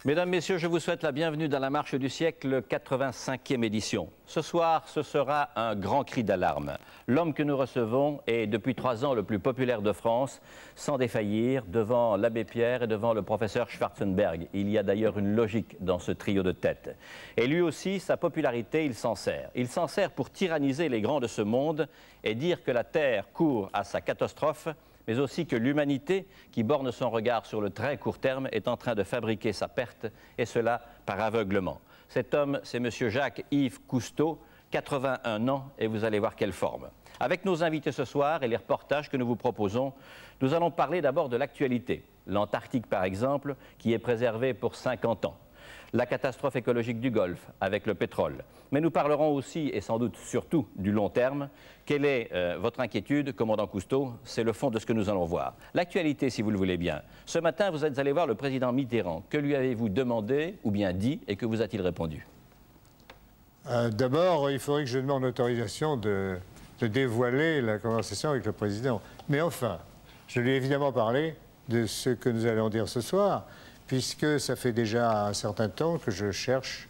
Mesdames, Messieurs, je vous souhaite la bienvenue dans la Marche du siècle, 85e édition. Ce soir, ce sera un grand cri d'alarme. L'homme que nous recevons est depuis 3 ans le plus populaire de France, sans défaillir, devant l'abbé Pierre et devant le professeur Schwarzenberg. Il y a d'ailleurs une logique dans ce trio de tête. Et lui aussi, sa popularité, il s'en sert. Il s'en sert pour tyranniser les grands de ce monde et dire que la Terre court à sa catastrophe, mais aussi que l'humanité, qui borne son regard sur le très court terme, est en train de fabriquer sa perte, et cela par aveuglement. Cet homme, c'est M. Jacques-Yves Cousteau, 81 ans, et vous allez voir quelle forme. Avec nos invités ce soir et les reportages que nous vous proposons, nous allons parler d'abord de l'actualité. L'Antarctique, par exemple, qui est préservée pour 50 ans. La catastrophe écologique du Golfe avec le pétrole. Mais nous parlerons aussi, et sans doute surtout, du long terme. Quelle est votre inquiétude, commandant Cousteau? C'est le fond de ce que nous allons voir. L'actualité, si vous le voulez bien. Ce matin, vous êtes allé voir le président Mitterrand. Que lui avez-vous demandé, ou bien dit, et que vous a-t-il répondu? D'abord, il faudrait que je demande l'autorisation de dévoiler la conversation avec le président. Mais enfin, je lui ai évidemment parlé de ce que nous allons dire ce soir, puisque ça fait déjà un certain temps que je cherche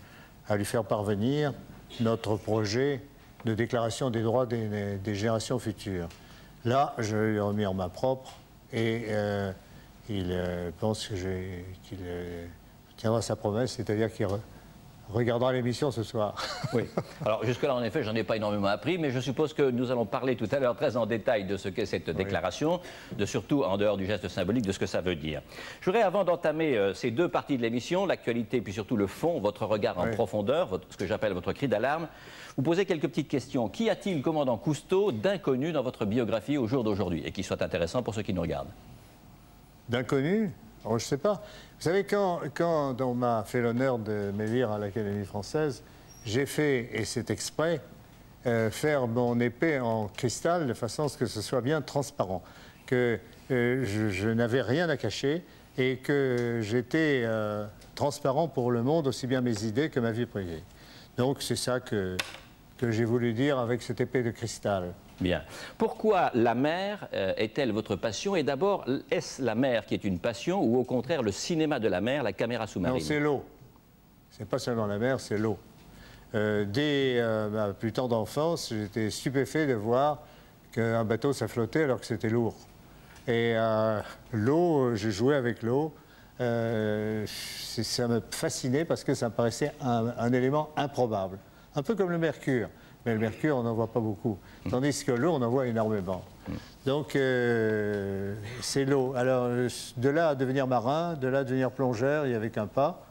à lui faire parvenir notre projet de déclaration des droits des générations futures. Là, je lui ai remis en main propre et il pense qu'il tiendra sa promesse, c'est-à-dire qu'il regardera l'émission ce soir. Oui. Alors jusque-là, en effet, j'en ai pas énormément appris, mais je suppose que nous allons parler tout à l'heure très en détail de ce qu'est cette déclaration, de surtout, en dehors du geste symbolique, de ce que ça veut dire. Je voudrais, avant d'entamer ces deux parties de l'émission, l'actualité puis surtout le fond, votre regard en profondeur, ce que j'appelle votre cri d'alarme, vous poser quelques petites questions. Qu'y a-t-il, commandant Cousteau, d'inconnu dans votre biographie au jour d'aujourd'hui, et qui soit intéressant pour ceux qui nous regardent? D'inconnu? Oh, je ne sais pas. Vous savez, quand on m'a fait l'honneur de m'élire à l'Académie française, j'ai fait, et c'est exprès, faire mon épée en cristal de façon à ce que ce soit bien transparent, que je n'avais rien à cacher et que j'étais transparent pour le monde, aussi bien mes idées que ma vie privée. Donc c'est ça que j'ai voulu dire avec cette épée de cristal. Bien. Pourquoi la mer est-elle votre passion? Et d'abord, est-ce la mer qui est une passion ou au contraire le cinéma de la mer, la caméra sous-marine? Non, c'est l'eau. C'est pas seulement la mer, c'est l'eau. Dès ma plus tendre enfance, j'étais stupéfait de voir qu'un bateau, ça flottait alors que c'était lourd. Et l'eau, j'ai joué avec l'eau. Ça me fascinait parce que ça me paraissait un élément improbable. Un peu comme le mercure. Mais le mercure, on n'en voit pas beaucoup. Tandis que l'eau, on en voit énormément. Donc, c'est l'eau. Alors, de là à devenir marin, de là à devenir plongeur, il n'y avait qu'un pas.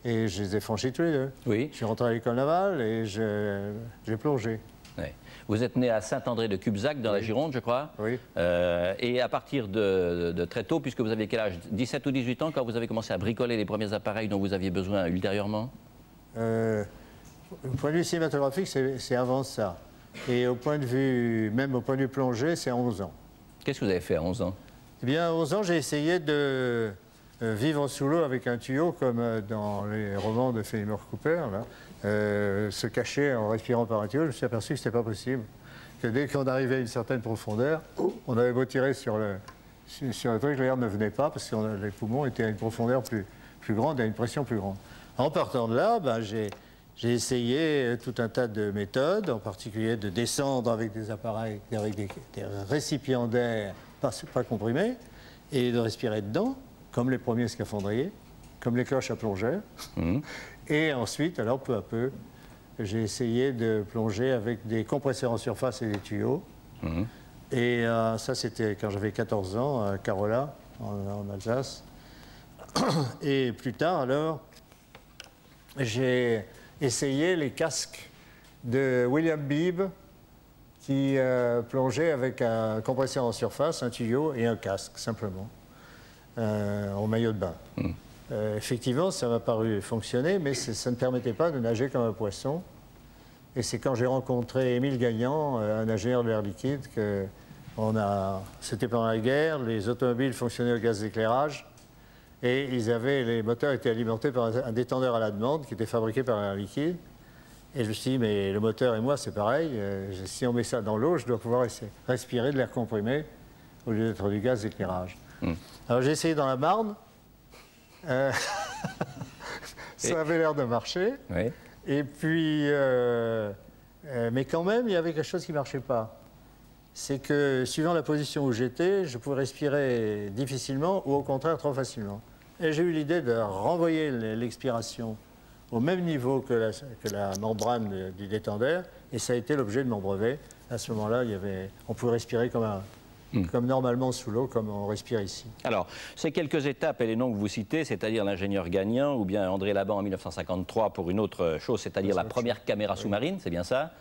Et je les ai franchis tous les deux. Oui. Je suis rentré à l'école navale et j'ai plongé. Oui. Vous êtes né à Saint-André-de-Cubzac, dans la Gironde, je crois. Oui. Et à partir de très tôt, puisque vous aviez quel âge? 17 ou 18 ans, quand vous avez commencé à bricoler les premiers appareils dont vous aviez besoin ultérieurement? Au point de vue cinématographique, c'est avant ça. Et au point de vue, même au point de vue plongée, c'est à 11 ans. Qu'est-ce que vous avez fait à 11 ans? Eh bien, à 11 ans, j'ai essayé de vivre sous l'eau avec un tuyau, comme dans les romans de Fenimore Cooper, là. Se cacher en respirant par un tuyau. Je me suis aperçu que ce n'était pas possible. Que dès qu'on arrivait à une certaine profondeur, on avait beau tirer sur le truc, l'air ne venait pas, parce que les poumons étaient à une profondeur plus grande, à une pression plus grande. En partant de là, ben, j'ai essayé tout un tas de méthodes, en particulier de descendre avec des appareils, avec des récipients d'air pas comprimés, et de respirer dedans, comme les premiers scaphandriers, comme les cloches à plongeurs. Et ensuite, alors peu à peu, j'ai essayé de plonger avec des compresseurs en surface et des tuyaux. Et ça, c'était quand j'avais 14 ans, à Carola, en Alsace. Et plus tard, alors, j'ai essayé les casques de William Beebe, qui plongeait avec un compresseur en surface, un tuyau et un casque, simplement, en maillot de bain. Effectivement, ça m'a paru fonctionner, mais ça ne permettait pas de nager comme un poisson. Et c'est quand j'ai rencontré Émile Gaillan, un ingénieur de l'air liquide, que c'était pendant la guerre, les automobiles fonctionnaient au gaz d'éclairage, et les moteurs étaient alimentés par un détendeur à la demande qui était fabriqué par l'air liquide. Et je me suis dit, mais le moteur et moi, c'est pareil. Si on met ça dans l'eau, je dois pouvoir respirer de l'air comprimé au lieu d'être du gaz d'éclairage. Alors j'ai essayé dans la Marne. Ça avait l'air de marcher. Oui. Et puis, mais quand même, il y avait quelque chose qui ne marchait pas. C'est que, suivant la position où j'étais, je pouvais respirer difficilement ou au contraire trop facilement. Et j'ai eu l'idée de renvoyer l'expiration au même niveau que la membrane du détendeur, et ça a été l'objet de mon brevet. À ce moment-là, on pouvait respirer comme normalement sous l'eau, comme on respire ici. Alors, ces quelques étapes et les noms que vous citez, c'est-à-dire l'ingénieur Gagnan ou bien André Laban en 1953 pour une autre chose, c'est-à-dire la première caméra sous-marine, c'est bien ça?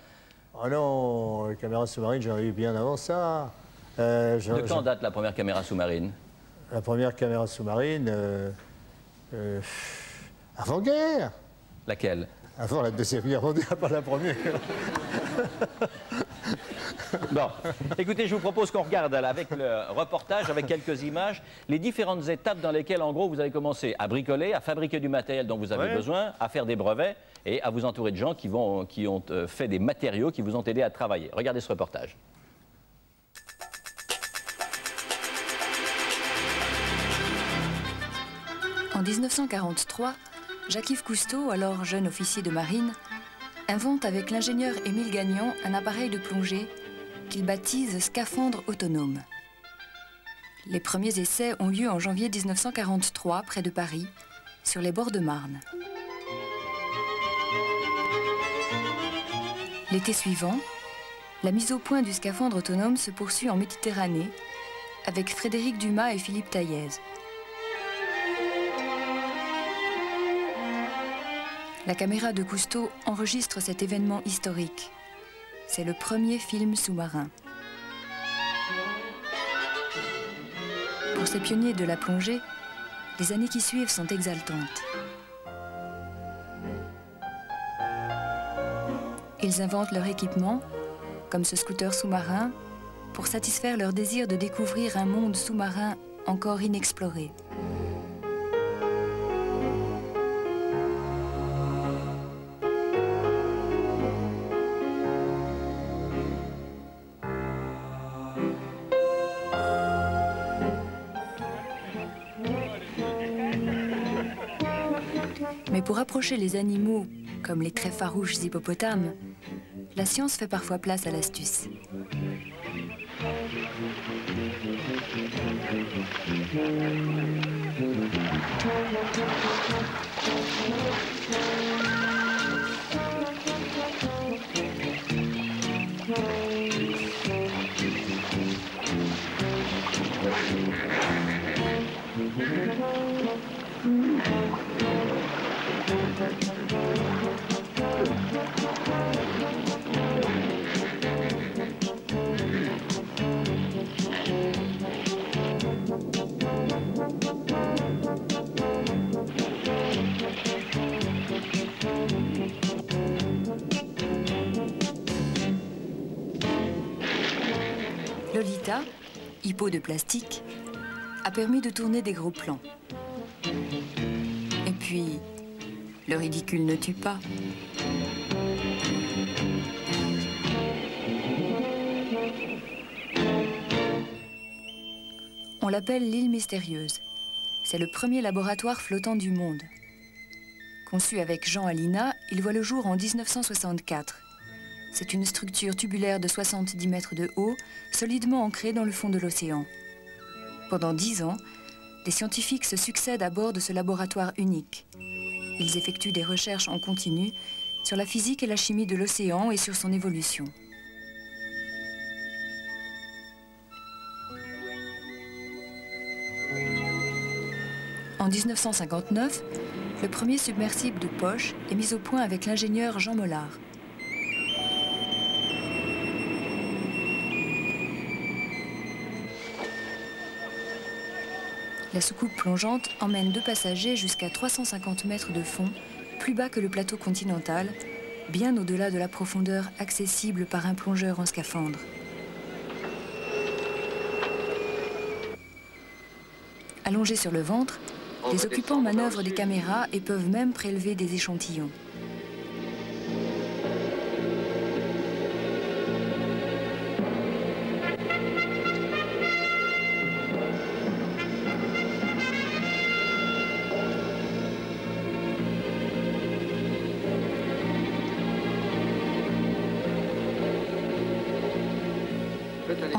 Oh non, la caméra sous-marine, j'en ai eu bien avant ça. De quand date la première caméra sous-marine? La première caméra sous-marine, avant-guerre. Laquelle? Avant la Deuxième Guerre mondiale, pas la première. Bon, écoutez, je vous propose qu'on regarde avec le reportage, avec quelques images, les différentes étapes dans lesquelles, en gros, vous avez commencé à bricoler, à fabriquer du matériel dont vous avez besoin, à faire des brevets et à vous entourer de gens qui ont fait des matériaux qui vous ont aidé à travailler. Regardez ce reportage. En 1943, Jacques-Yves Cousteau, alors jeune officier de marine, invente avec l'ingénieur Émile Gagnan un appareil de plongée qu'il baptise scaphandre autonome. Les premiers essais ont lieu en janvier 1943, près de Paris, sur les bords de Marne. L'été suivant, la mise au point du scaphandre autonome se poursuit en Méditerranée avec Frédéric Dumas et Philippe Taillez. La caméra de Cousteau enregistre cet événement historique. C'est le premier film sous-marin. Pour ces pionniers de la plongée, les années qui suivent sont exaltantes. Ils inventent leur équipement, comme ce scooter sous-marin, pour satisfaire leur désir de découvrir un monde sous-marin encore inexploré. Mais pour approcher les animaux, comme les très farouches hippopotames, la science fait parfois place à l'astuce. Lolita, hippo de plastique, a permis de tourner des gros plans. Et puis, le ridicule ne tue pas. On l'appelle l'île mystérieuse. C'est le premier laboratoire flottant du monde. Conçu avec Jean Alina, il voit le jour en 1964. C'est une structure tubulaire de 70 mètres de haut, solidement ancrée dans le fond de l'océan. Pendant 10 ans, les scientifiques se succèdent à bord de ce laboratoire unique. Ils effectuent des recherches en continu sur la physique et la chimie de l'océan et sur son évolution. En 1959, le premier submersible de poche est mis au point avec l'ingénieur Jean Mollard. La soucoupe plongeante emmène 2 passagers jusqu'à 350 mètres de fond, plus bas que le plateau continental, bien au-delà de la profondeur accessible par un plongeur en scaphandre. Allongés sur le ventre, les occupants manœuvrent des caméras et peuvent même prélever des échantillons.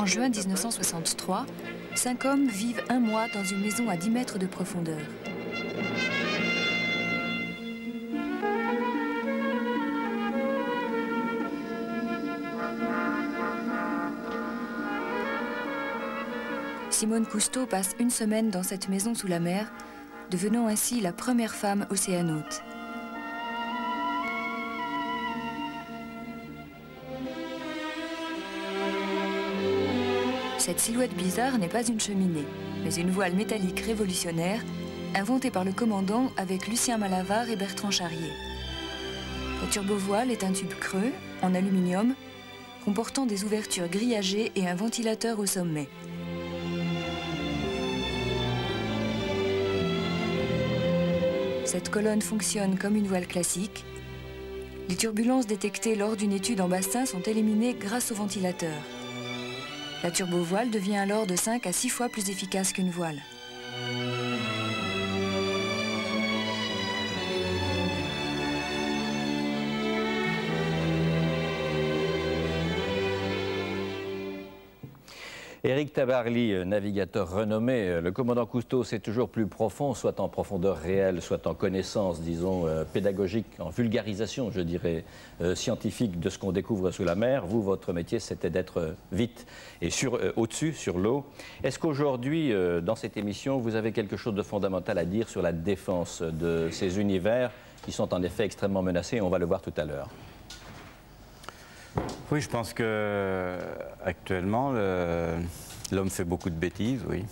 En juin 1963, 5 hommes vivent un mois dans une maison à 10 mètres de profondeur. Simone Cousteau passe une semaine dans cette maison sous la mer, devenant ainsi la première femme océanote. Cette silhouette bizarre n'est pas une cheminée, mais une voile métallique révolutionnaire, inventée par le commandant avec Lucien Malavard et Bertrand Charrier. La turbovoile est un tube creux, en aluminium, comportant des ouvertures grillagées et un ventilateur au sommet. Cette colonne fonctionne comme une voile classique. Les turbulences détectées lors d'une étude en bassin sont éliminées grâce au ventilateur. La turbovoile devient alors de 5 à 6 fois plus efficace qu'une voile. Éric Tabarly, navigateur renommé, le commandant Cousteau, c'est toujours plus profond, soit en profondeur réelle, soit en connaissance, disons, pédagogique, en vulgarisation, je dirais, scientifique de ce qu'on découvre sous la mer. Vous, votre métier, c'était d'être vite et au-dessus, sur l'eau. Est-ce qu'aujourd'hui, dans cette émission, vous avez quelque chose de fondamental à dire sur la défense de ces univers qui sont en effet extrêmement menacés, et on va le voir tout à l'heure? Oui, je pense que actuellement, l'homme fait beaucoup de bêtises, oui.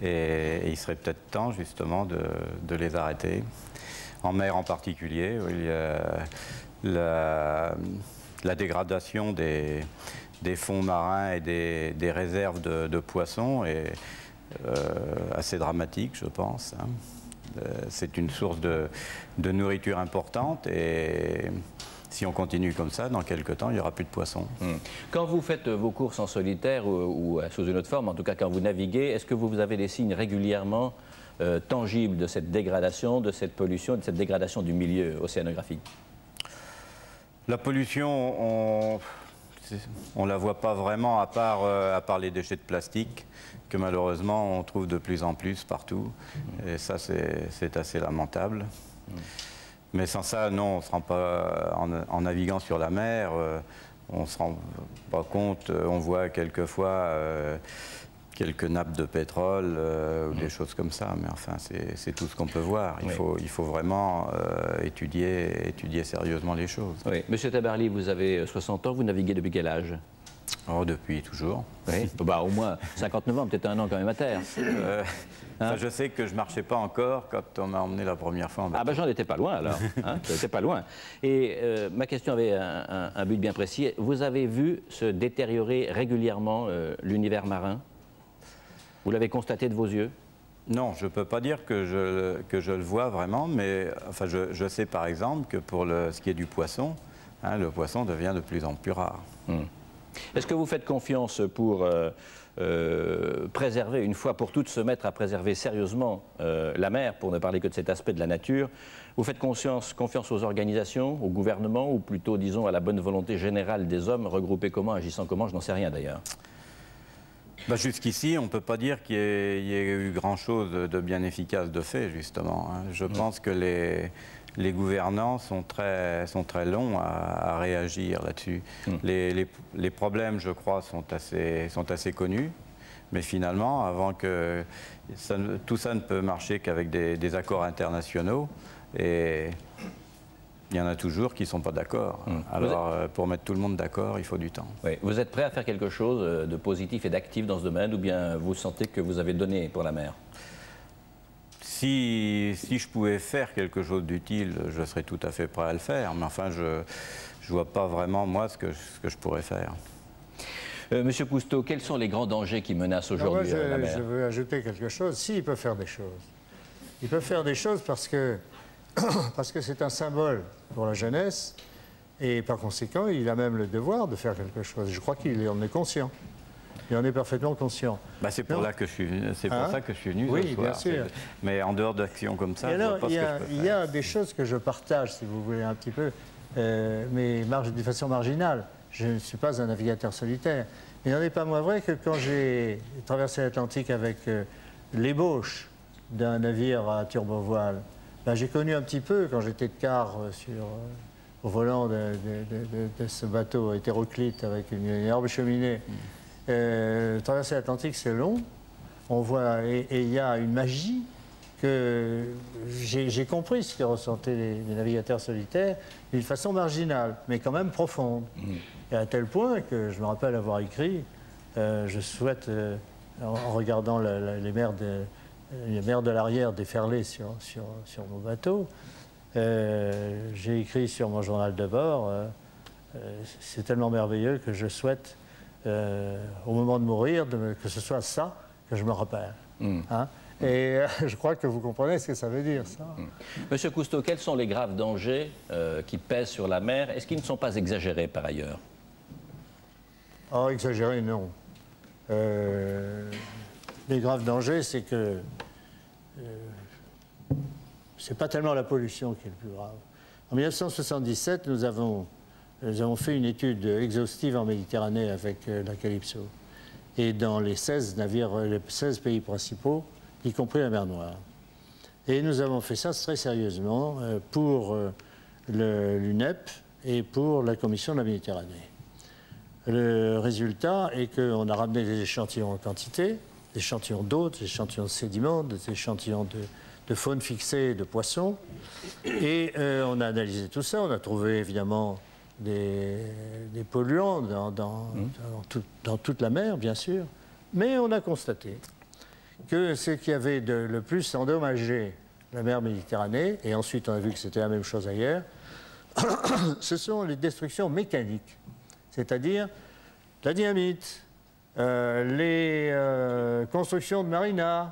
Et il serait peut-être temps, justement, de les arrêter. En mer en particulier, où il y a la dégradation des fonds marins et des réserves de poissons est assez dramatique, je pense. C'est une source de nourriture importante et si on continue comme ça, dans quelques temps, il n'y aura plus de poissons. Quand vous faites vos courses en solitaire ou sous une autre forme, en tout cas quand vous naviguez, est-ce que vous avez des signes régulièrement tangibles de cette dégradation, de cette pollution, de cette dégradation du milieu océanographique? La pollution, on ne la voit pas vraiment à part les déchets de plastique que malheureusement on trouve de plus en plus partout. Et ça, c'est assez lamentable. Mais sans ça, non, on ne se rend pas, en naviguant sur la mer, on ne se rend pas compte, on voit quelquefois quelques nappes de pétrole ou des choses comme ça, mais enfin, c'est tout ce qu'on peut voir. Il faut vraiment étudier sérieusement les choses. Oui. Monsieur Tabarly, vous avez 60 ans, vous naviguez depuis quel âge? Oh, depuis toujours. Oui. Bah, au moins 59 ans, peut-être un an quand même à terre. Enfin, je sais que je ne marchais pas encore quand on m'a emmené la première fois en bateau. Ah ben j'en étais pas loin alors, hein, j'étais pas loin. Et ma question avait un but bien précis. Vous avez vu se détériorer régulièrement l'univers marin? Vous l'avez constaté de vos yeux? Non, je ne peux pas dire que je le vois vraiment, mais enfin, je sais par exemple que pour ce qui est du poisson, hein, le poisson devient de plus en plus rare. Est-ce que vous faites confiance pour préserver, une fois pour toutes, se mettre à préserver sérieusement la mer, pour ne parler que de cet aspect de la nature? Vous faites confiance aux organisations, au gouvernement, ou plutôt, disons, à la bonne volonté générale des hommes, regroupés comment, agissant comment? Je n'en sais rien d'ailleurs. Bah, jusqu'ici, on ne peut pas dire qu'il y ait eu grand-chose de bien efficace de fait, justement. Hein. Je pense que les gouvernants sont très longs à réagir là-dessus. Les problèmes, je crois, sont assez connus. Mais finalement, avant que tout ça ne peut marcher qu'avec des accords internationaux. Et il y en a toujours qui ne sont pas d'accord. Alors, pour mettre tout le monde d'accord, il faut du temps. Oui. Vous êtes prêt à faire quelque chose de positif et d'actif dans ce domaine, ou bien vous sentez que vous avez donné pour la mer? Si je pouvais faire quelque chose d'utile, je serais tout à fait prêt à le faire. Mais enfin, je ne vois pas vraiment, moi, ce que je pourrais faire. Monsieur Cousteau, quels sont les grands dangers qui menacent aujourd'hui la mer? Je veux ajouter quelque chose. Si, il peut faire des choses. Il peut faire des choses parce que c'est un symbole pour la jeunesse et par conséquent, il a même le devoir de faire quelque chose. Je crois qu'il en est conscient. Il en est parfaitement conscient. Bah, c'est pour ça que je suis venu. Oui, ce soir. bien sûr. Mais en dehors d'actions comme ça, alors, il y a des choses que je partage, si vous voulez, un petit peu, mais de façon marginale. Je ne suis pas un navigateur solitaire. Il n'en est pas moins vrai que quand j'ai traversé l'Atlantique avec l'ébauche d'un navire à turbovoile, ben, j'ai connu un petit peu, quand j'étais de quart au volant de ce bateau hétéroclite avec une énorme cheminée. Traverser l'Atlantique, c'est long. On voit, et il y a une magie que j'ai compris ce que ressentaient les navigateurs solitaires d'une façon marginale, mais quand même profonde. Et à tel point que je me rappelle avoir écrit, je souhaite, en regardant les mers de l'arrière déferler sur mon bateau, j'ai écrit sur mon journal de bord, c'est tellement merveilleux que je souhaite, au moment de mourir, que ce soit ça que je me rappelle. Hein? Et je crois que vous comprenez ce que ça veut dire, ça. Monsieur Cousteau, quels sont les graves dangers qui pèsent sur la mer? Est-ce qu'ils ne sont pas exagérés par ailleurs? Oh, exagérés, non. Les graves dangers, c'est que c'est pas tellement la pollution qui est le plus grave. En 1977, nous avons fait une étude exhaustive en Méditerranée avec la Calypso. Et dans les 16 navires, les 16 pays principaux, y compris la mer Noire. Et nous avons fait ça très sérieusement pour l'UNEP et pour la Commission de la Méditerranée. Le résultat est qu'on a ramené des échantillons en quantité, des échantillons d'eau, des échantillons de sédiments, des échantillons de faune fixée, de poissons. Et on a analysé tout ça, on a trouvé évidemment des polluants dans toute la mer, bien sûr. Mais on a constaté que ce qui avait le plus endommagé la mer Méditerranée, et ensuite on a vu que c'était la même chose ailleurs, ce sont les destructions mécaniques, c'est-à-dire la dynamite, les constructions de marinas,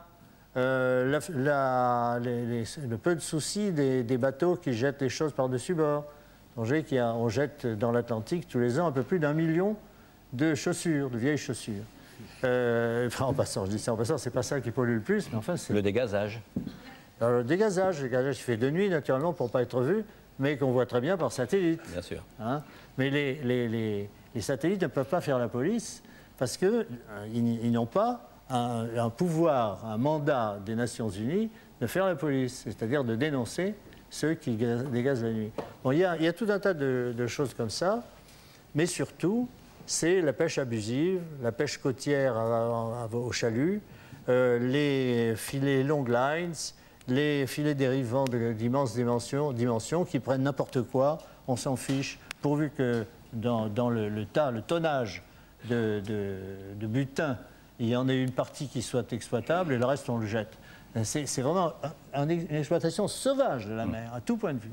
le peu de soucis des bateaux qui jettent les choses par-dessus bord. Songez qu'on jette dans l'Atlantique tous les ans un peu plus d'1 million de chaussures, de vieilles chaussures. Enfin, en passant, je dis ça en passant, c'est pas ça qui pollue le plus, mais enfin c'est... Le dégazage. Alors, le dégazage il fait de nuit naturellement pour ne pas être vu, mais qu'on voit très bien par satellite. Bien sûr. Hein, mais les satellites ne peuvent pas faire la police parce qu'ils n'ont pas un pouvoir, un mandat des Nations Unies de faire la police, c'est-à-dire de dénoncer ceux qui dégazent la nuit. Bon, il y a tout un tas de choses comme ça, mais surtout, c'est la pêche abusive, la pêche côtière au chalut, les filets long lines, les filets dérivants d'immenses dimensions qui prennent n'importe quoi, on s'en fiche, pourvu que dans le tonnage de butin, il y en ait une partie qui soit exploitable et le reste on le jette. C'est vraiment une exploitation sauvage de la mer, à tout point de vue.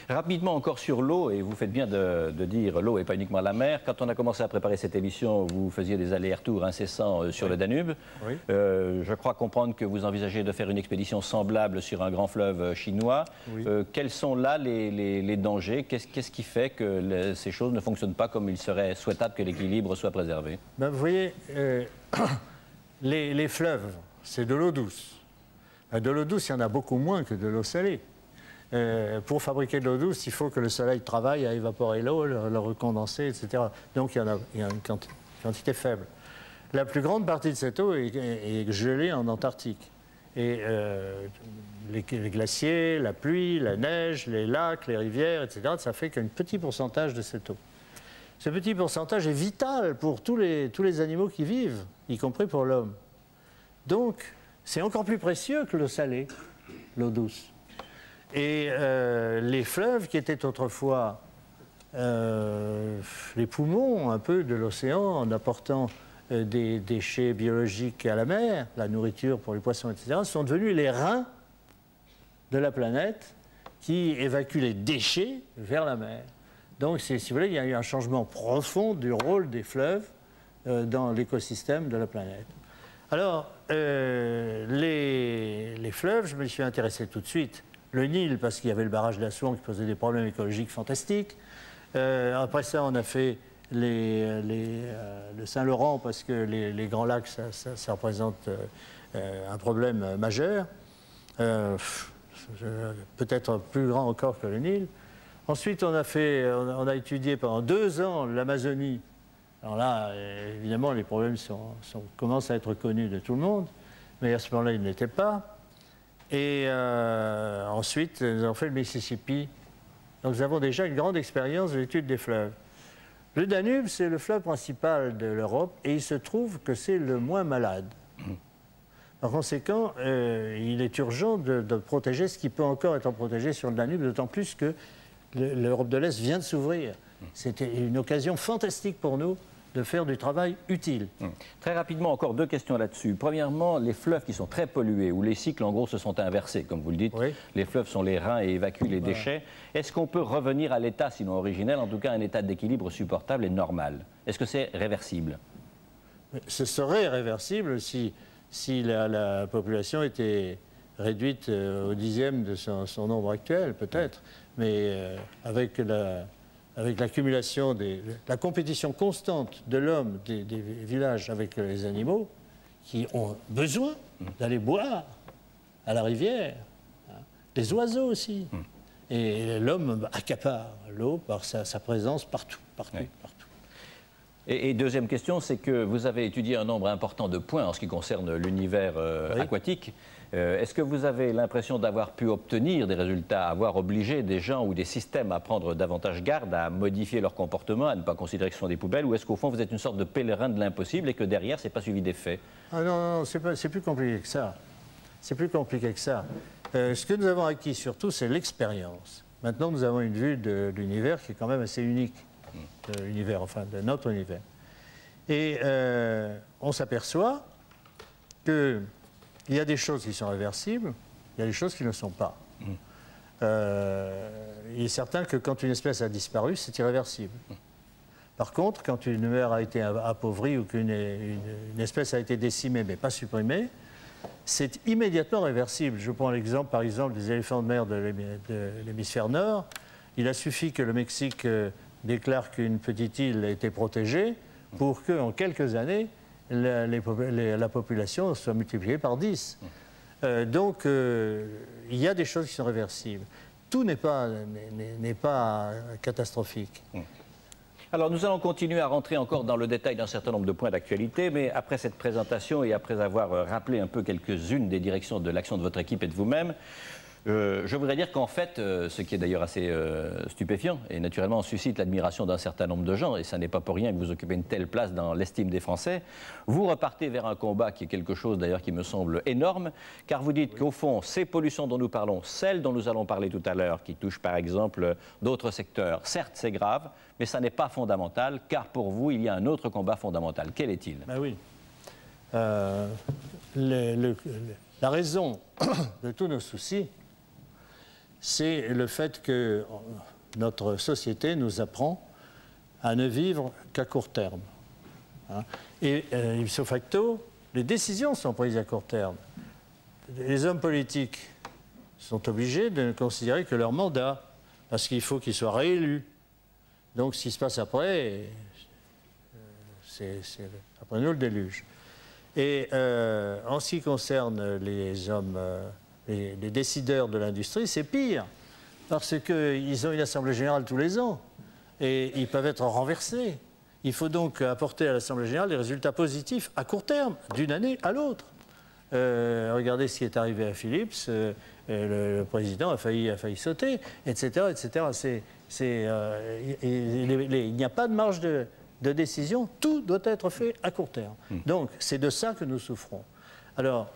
Rapidement encore sur l'eau, et vous faites bien de dire l'eau et pas uniquement la mer. Quand on a commencé à préparer cette émission, vous faisiez des allers-retours incessants sur le Danube. Oui. Je crois comprendre que vous envisagez de faire une expédition semblable sur un grand fleuve chinois. Oui. Quels sont là les dangers? Qu'est-ce qui fait que ces choses ne fonctionnent pas comme il serait souhaitable que l'équilibre soit préservé? Ben, vous voyez, les fleuves, c'est de l'eau douce. De l'eau douce, il y en a beaucoup moins que de l'eau salée. Pour fabriquer de l'eau douce, il faut que le soleil travaille à évaporer l'eau, le recondenser, etc. Donc il y a une quantité faible. La plus grande partie de cette eau est gelée en Antarctique. Et les glaciers, la pluie, la neige, les lacs, les rivières, etc., ça fait qu'un petit pourcentage de cette eau. Ce petit pourcentage est vital pour tous les animaux qui vivent, y compris pour l'homme. Donc, c'est encore plus précieux que l'eau salée, l'eau douce. Et les fleuves, qui étaient autrefois les poumons un peu de l'océan, en apportant des déchets biologiques à la mer, la nourriture pour les poissons, etc., sont devenus les reins de la planète qui évacuent les déchets vers la mer. Donc, si vous voulez, il y a eu un changement profond du rôle des fleuves dans l'écosystème de la planète. Alors, les fleuves, je me suis intéressé tout de suite. Le Nil, parce qu'il y avait le barrage d'Assouan qui posait des problèmes écologiques fantastiques. Après ça, on a fait le Saint-Laurent, parce que les grands lacs, ça représente un problème majeur. Peut-être plus grand encore que le Nil. Ensuite, on a étudié pendant 2 ans l'Amazonie Alors là, évidemment, les problèmes commencent à être connus de tout le monde, mais à ce moment-là, ils ne l'étaient pas. Et ensuite, nous avons fait le Mississippi. Donc nous avons déjà une grande expérience de l'étude des fleuves. Le Danube, c'est le fleuve principal de l'Europe et il se trouve que c'est le moins malade. Par conséquent, il est urgent de protéger ce qui peut encore être protégé sur le Danube, d'autant plus que l'Europe de l'Est vient de s'ouvrir. C'était une occasion fantastique pour nous de faire du travail utile. Très rapidement, encore deux questions là-dessus. Premièrement, les fleuves qui sont très pollués, où les cycles en gros se sont inversés, comme vous le dites, oui. Les fleuves sont les reins et évacuent les déchets. Est-ce qu'on peut revenir à l'état, sinon originel, en tout cas un état d'équilibre supportable et normal? Est-ce que c'est réversible? Ce serait réversible si la population était réduite au dixième de son nombre actuel, peut-être, mais avec l'accumulation, la compétition constante de l'homme des villages avec les animaux qui ont besoin d'aller boire à la rivière, hein, les oiseaux aussi. Et l'homme accapare l'eau par sa présence partout. Oui. Et deuxième question, c'est que vous avez étudié un nombre important de points en ce qui concerne l'univers aquatique. Est-ce que vous avez l'impression d'avoir pu obtenir des résultats, avoir obligé des gens ou des systèmes à prendre davantage garde, à modifier leur comportement, à ne pas considérer que ce sont des poubelles, ou est-ce qu'au fond vous êtes une sorte de pèlerin de l'impossible et que derrière c'est pas suivi des faits? Ah non, c'est plus compliqué que ça. C'est plus compliqué que ça. Ce que nous avons acquis surtout, c'est l'expérience. Maintenant, nous avons une vue de l'univers qui est quand même assez unique, de l'univers, enfin de notre univers. Et on s'aperçoit que il y a des choses qui sont réversibles, il y a des choses qui ne le sont pas. Il est certain que quand une espèce a disparu, c'est irréversible. Par contre, quand une mer a été appauvrie ou qu'une espèce a été décimée mais pas supprimée, c'est immédiatement réversible. Je prends l'exemple, par exemple, des éléphants de mer de l'hémisphère nord. Il a suffi que le Mexique déclare qu'une petite île a été protégée pour qu'en quelques années, la population soit multipliée par 10. Donc, il y a des choses qui sont réversibles. Tout n'est pas catastrophique. Alors, nous allons continuer à rentrer encore dans le détail d'un certain nombre de points d'actualité, mais après cette présentation et après avoir rappelé un peu quelques-unes des directions de l'action de votre équipe et de vous-même, je voudrais dire qu'en fait, ce qui est d'ailleurs assez stupéfiant, et naturellement suscite l'admiration d'un certain nombre de gens, et ça n'est pas pour rien que vous occupez une telle place dans l'estime des Français, vous repartez vers un combat qui est quelque chose d'ailleurs qui me semble énorme, car vous dites qu'au fond, ces pollutions dont nous parlons, celles dont nous allons parler tout à l'heure, qui touchent par exemple d'autres secteurs, certes c'est grave, mais ça n'est pas fondamental, car pour vous, il y a un autre combat fondamental. Quel est-il? Ben oui. La raison de tous nos soucis, c'est le fait que notre société nous apprend à ne vivre qu'à court terme. Hein. Et ipso facto, les décisions sont prises à court terme. Les hommes politiques sont obligés de ne considérer que leur mandat, parce qu'il faut qu'ils soient réélus. Donc ce qui se passe après, c'est après nous le déluge. Et en ce qui concerne les hommes... les décideurs de l'industrie, c'est pire, parce qu'ils ont une assemblée générale tous les ans, et ils peuvent être renversés. Il faut donc apporter à l'assemblée générale des résultats positifs à court terme, d'une année à l'autre. Regardez ce qui est arrivé à Philips, le président a failli sauter, etc. etc. Il n'y a pas de marge de décision, tout doit être fait à court terme. Donc c'est de ça que nous souffrons. Alors,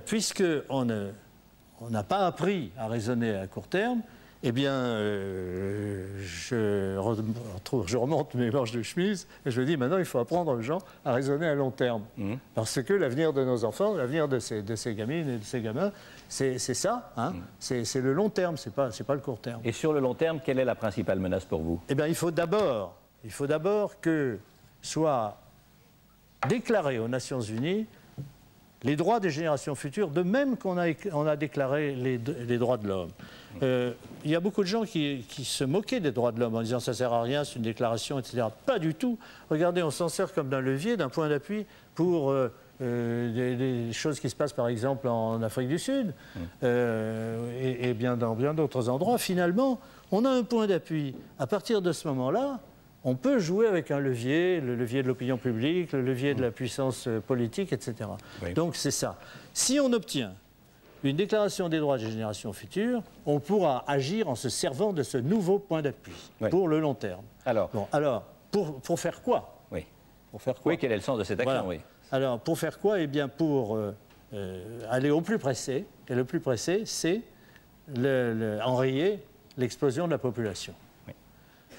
puisqu'on n'a pas appris à raisonner à court terme, eh bien, je remonte mes manches de chemise et je dis maintenant il faut apprendre aux gens à raisonner à long terme. Parce que l'avenir de nos enfants, l'avenir de ces gamines et de ces gamins, c'est ça, hein, c'est le long terme, c'est pas le court terme. Et sur le long terme, quelle est la principale menace pour vous? Eh bien, il faut d'abord que soient déclarés aux Nations Unies les droits des générations futures, de même qu'on a déclaré les droits de l'homme. Il y a beaucoup de gens qui se moquaient des droits de l'homme en disant ça ne sert à rien, c'est une déclaration, etc. Pas du tout. Regardez, on s'en sert comme d'un levier, d'un point d'appui pour des choses qui se passent par exemple en Afrique du Sud et bien dans bien d'autres endroits. Finalement, on a un point d'appui. À partir de ce moment-là, on peut jouer avec un levier, le levier de l'opinion publique, le levier de la puissance politique, etc. Oui. Donc c'est ça. Si on obtient une déclaration des droits des générations futures, on pourra agir en se servant de ce nouveau point d'appui pour le long terme. Alors, pour faire quoi? Oui. Pour faire quoi? Oui, quel est le sens de cette action? Oui. Alors, pour faire quoi? Eh bien, pour aller au plus pressé. Et le plus pressé, c'est enrayer l'explosion de la population. Oui.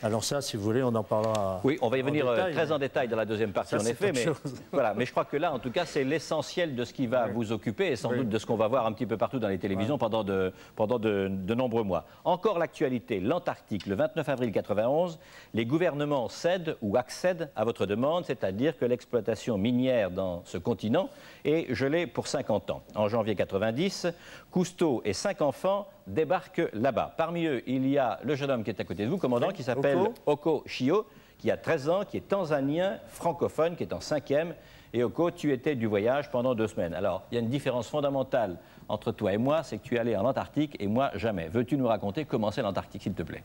Alors ça, si vous voulez, on en parlera. Oui, on va y venir très en détail dans la deuxième partie, en effet. Mais, voilà, mais je crois que là, en tout cas, c'est l'essentiel de ce qui va vous occuper et sans doute de ce qu'on va voir un petit peu partout dans les télévisions pendant de nombreux mois. Encore l'actualité, l'Antarctique, le 29 avril 1991, les gouvernements cèdent ou accèdent à votre demande, c'est-à-dire que l'exploitation minière dans ce continent est gelée pour 50 ans. En janvier 90, Cousteau et 5 enfants débarquent là-bas. Parmi eux, il y a le jeune homme qui est à côté de vous, commandant, qui s'appelle Oko Shio, qui a 13 ans, qui est tanzanien, francophone, qui est en 5e. Et Oko, tu étais du voyage pendant 2 semaines. Alors, il y a une différence fondamentale entre toi et moi, c'est que tu es allé en Antarctique et moi, jamais. Veux-tu nous raconter comment c'est l'Antarctique, s'il te plaît?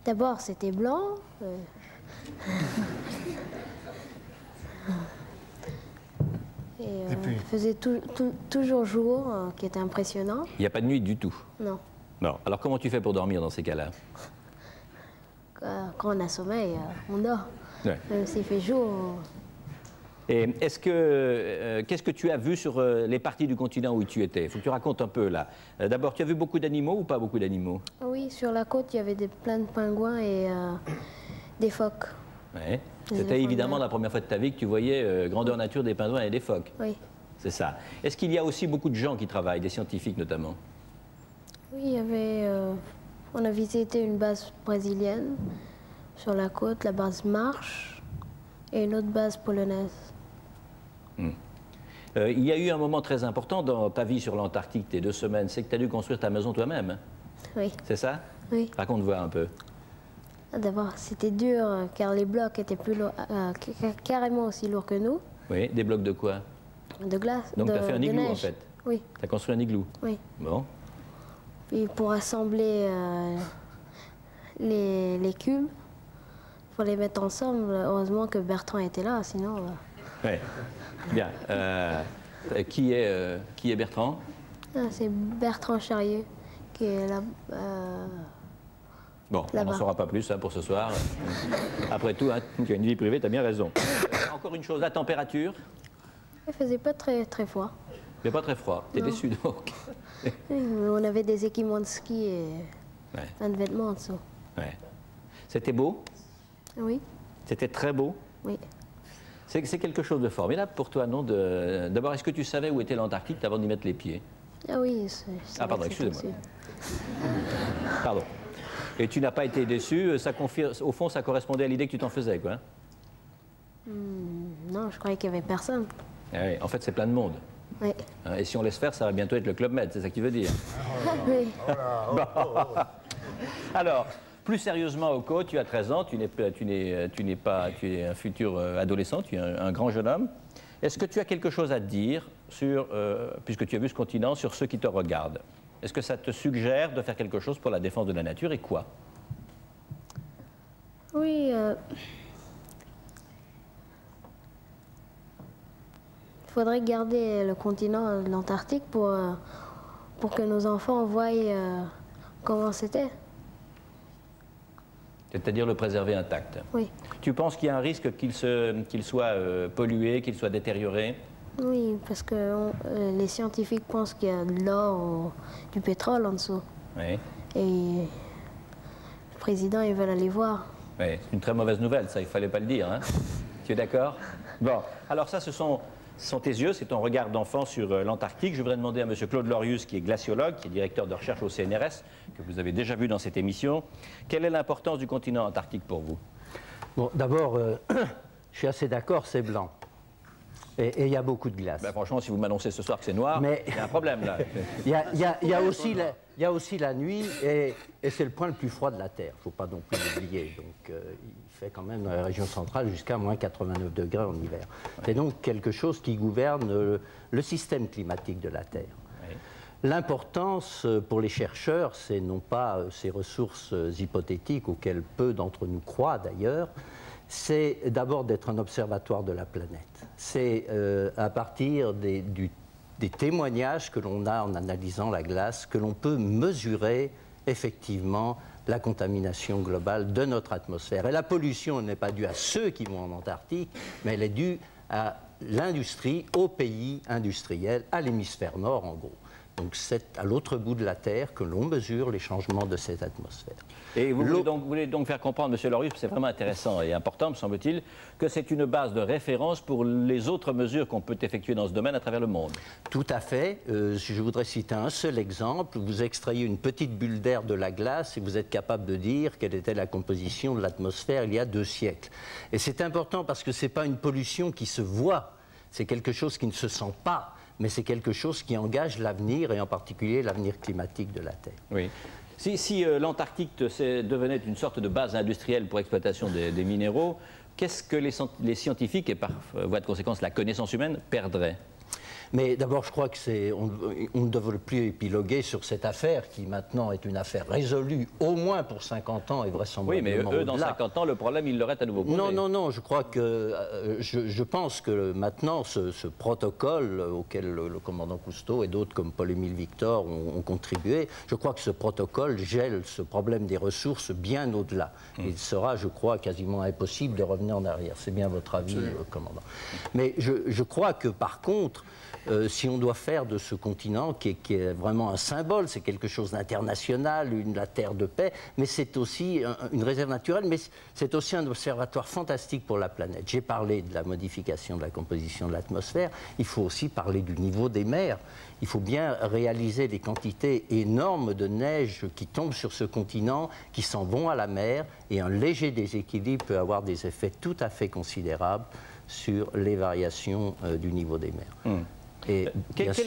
D'abord, c'était blanc. Et puis... il faisait toujours jour, qui était impressionnant. Il n'y a pas de nuit du tout? Non. Non. Alors, comment tu fais pour dormir dans ces cas-là? Quand on a sommeil, on dort. Ouais. S'il fait jour... Et qu'est-ce que tu as vu sur les parties du continent où tu étais? Il faut que tu racontes un peu, là. D'abord, tu as vu beaucoup d'animaux ou pas beaucoup d'animaux? Oui, sur la côte, il y avait plein de pingouins et des phoques. Ouais. C'était évidemment la première fois de ta vie que tu voyais grandeur nature des pingouins et des phoques. Oui. C'est ça. Est-ce qu'il y a aussi beaucoup de gens qui travaillent, des scientifiques notamment? Oui, il y avait... on a visité une base brésilienne sur la côte, la base Marche, et une autre base polonaise. Il y a eu un moment très important dans ta vie sur l'Antarctique, tes 2 semaines, c'est que tu as dû construire ta maison toi-même. Oui. C'est ça? Oui. Raconte-moi un peu. D'abord, c'était dur car les blocs étaient plus lourds, carrément aussi lourds que nous. Oui, des blocs de quoi? De glace. Donc tu as fait un igloo en fait? Oui. Tu as construit un igloo? Oui. Bon. Puis pour assembler les cubes, il faut les mettre ensemble. Heureusement que Bertrand était là, sinon... Oui. Bien. Qui est Bertrand? C'est Bertrand Charrieux, qui est là... Bon, on n'en saura pas plus hein, pour ce soir. Après tout, hein, tu as une vie privée, tu as bien raison. Encore une chose, la température? Il faisait pas très froid. Il n'est pas très froid. Tu es déçu donc? Oui, on avait des équipements de ski et plein de vêtements en dessous. Ouais. C'était beau? Oui. C'était très beau? Oui. C'est quelque chose de formidable pour toi, non? D'abord, est-ce que tu savais où était l'Antarctique avant d'y mettre les pieds? Ah oui, ah pardon, excusez-moi. Pardon. Et tu n'as pas été déçu, ça confirme, au fond, ça correspondait à l'idée que tu t'en faisais, quoi? Non, je croyais qu'il n'y avait personne. Ah oui, en fait, c'est plein de monde. Oui. Et si on laisse faire, ça va bientôt être le Club Med, c'est ça que tu veux dire? Oui. Alors, plus sérieusement, Oko, tu as 13 ans, tu es un futur adolescent, tu es un grand jeune homme. Est-ce que tu as quelque chose à dire sur, puisque tu as vu ce continent, sur ceux qui te regardent? Est-ce que ça te suggère de faire quelque chose pour la défense de la nature et quoi? Oui. Il faudrait garder le continent de l'Antarctique pour que nos enfants voient comment c'était. C'est-à-dire le préserver intact? Oui. Tu penses qu'il y a un risque qu'il soit pollué, qu'il soit détérioré? Oui, parce que les scientifiques pensent qu'il y a de l'or ou du pétrole en dessous. Oui. Et le président, ils veulent aller voir. Oui, c'est une très mauvaise nouvelle, ça, il ne fallait pas le dire. Hein? Tu es d'accord? Bon, alors ça, ce sont tes yeux, c'est ton regard d'enfant sur l'Antarctique. Je voudrais demander à M. Claude Lorius, qui est glaciologue, qui est directeur de recherche au CNRS, que vous avez déjà vu dans cette émission. Quelle est l'importance du continent antarctique pour vous? Bon, d'abord, je suis assez d'accord, c'est blanc. Et il y a beaucoup de glace. Ben, franchement, si vous m'annoncez ce soir que c'est noir, il y a un problème là. Il y a aussi la nuit, et c'est le point le plus froid de la Terre. Il ne faut pas non plus l'oublier. Donc, il fait quand même dans la région centrale jusqu'à moins 89 degrés en hiver. C'est donc quelque chose qui gouverne le système climatique de la Terre. L'importance pour les chercheurs, c'est non pas ces ressources hypothétiques auxquelles peu d'entre nous croient d'ailleurs, c'est d'abord d'être un observatoire de la planète. C'est à partir des témoignages que l'on a en analysant la glace que l'on peut mesurer effectivement la contamination globale de notre atmosphère. Et la pollution n'est pas due à ceux qui vont en Antarctique, mais elle est due à l'industrie, aux pays industriels, à l'hémisphère nord en gros. Donc c'est à l'autre bout de la Terre que l'on mesure les changements de cette atmosphère. Et vous voulez donc faire comprendre, M. Lorius, c'est vraiment intéressant et important, me semble-t-il, que c'est une base de référence pour les autres mesures qu'on peut effectuer dans ce domaine à travers le monde. Tout à fait. Je voudrais citer un seul exemple. Vous extrayez une petite bulle d'air de la glace et vous êtes capable de dire quelle était la composition de l'atmosphère il y a 2 siècles. Et c'est important parce que ce n'est pas une pollution qui se voit, c'est quelque chose qui ne se sent pas, mais c'est quelque chose qui engage l'avenir, et en particulier l'avenir climatique de la Terre. Oui. Si l'Antarctique devenait une sorte de base industrielle pour l'exploitation des minéraux, qu'est-ce que les scientifiques, et par voie de conséquence la connaissance humaine, perdraient ? Mais d'abord, je crois que on ne devrait plus épiloguer sur cette affaire qui maintenant est une affaire résolue, au moins pour 50 ans et vraisemblablement. Oui, mais eux, dans 50 ans, le problème, ils l'auraient à nouveau posé. Non, non, non, je crois que, je pense que maintenant, ce protocole auquel le commandant Cousteau et d'autres comme Paul-Émile Victor ont contribué, je crois que ce protocole gèle ce problème des ressources bien au-delà. Il sera, je crois, quasiment impossible de revenir en arrière. C'est bien votre avis, commandant. Mais je crois que, par contre, si on doit faire de ce continent, qui est vraiment un symbole, c'est quelque chose d'international, la terre de paix, mais c'est aussi une réserve naturelle, mais c'est aussi un observatoire fantastique pour la planète. J'ai parlé de la modification de la composition de l'atmosphère, il faut aussi parler du niveau des mers. Il faut bien réaliser les quantités énormes de neige qui tombent sur ce continent, qui s'en vont à la mer, et un léger déséquilibre peut avoir des effets tout à fait considérables sur les variations du niveau des mers. Et bien sûr,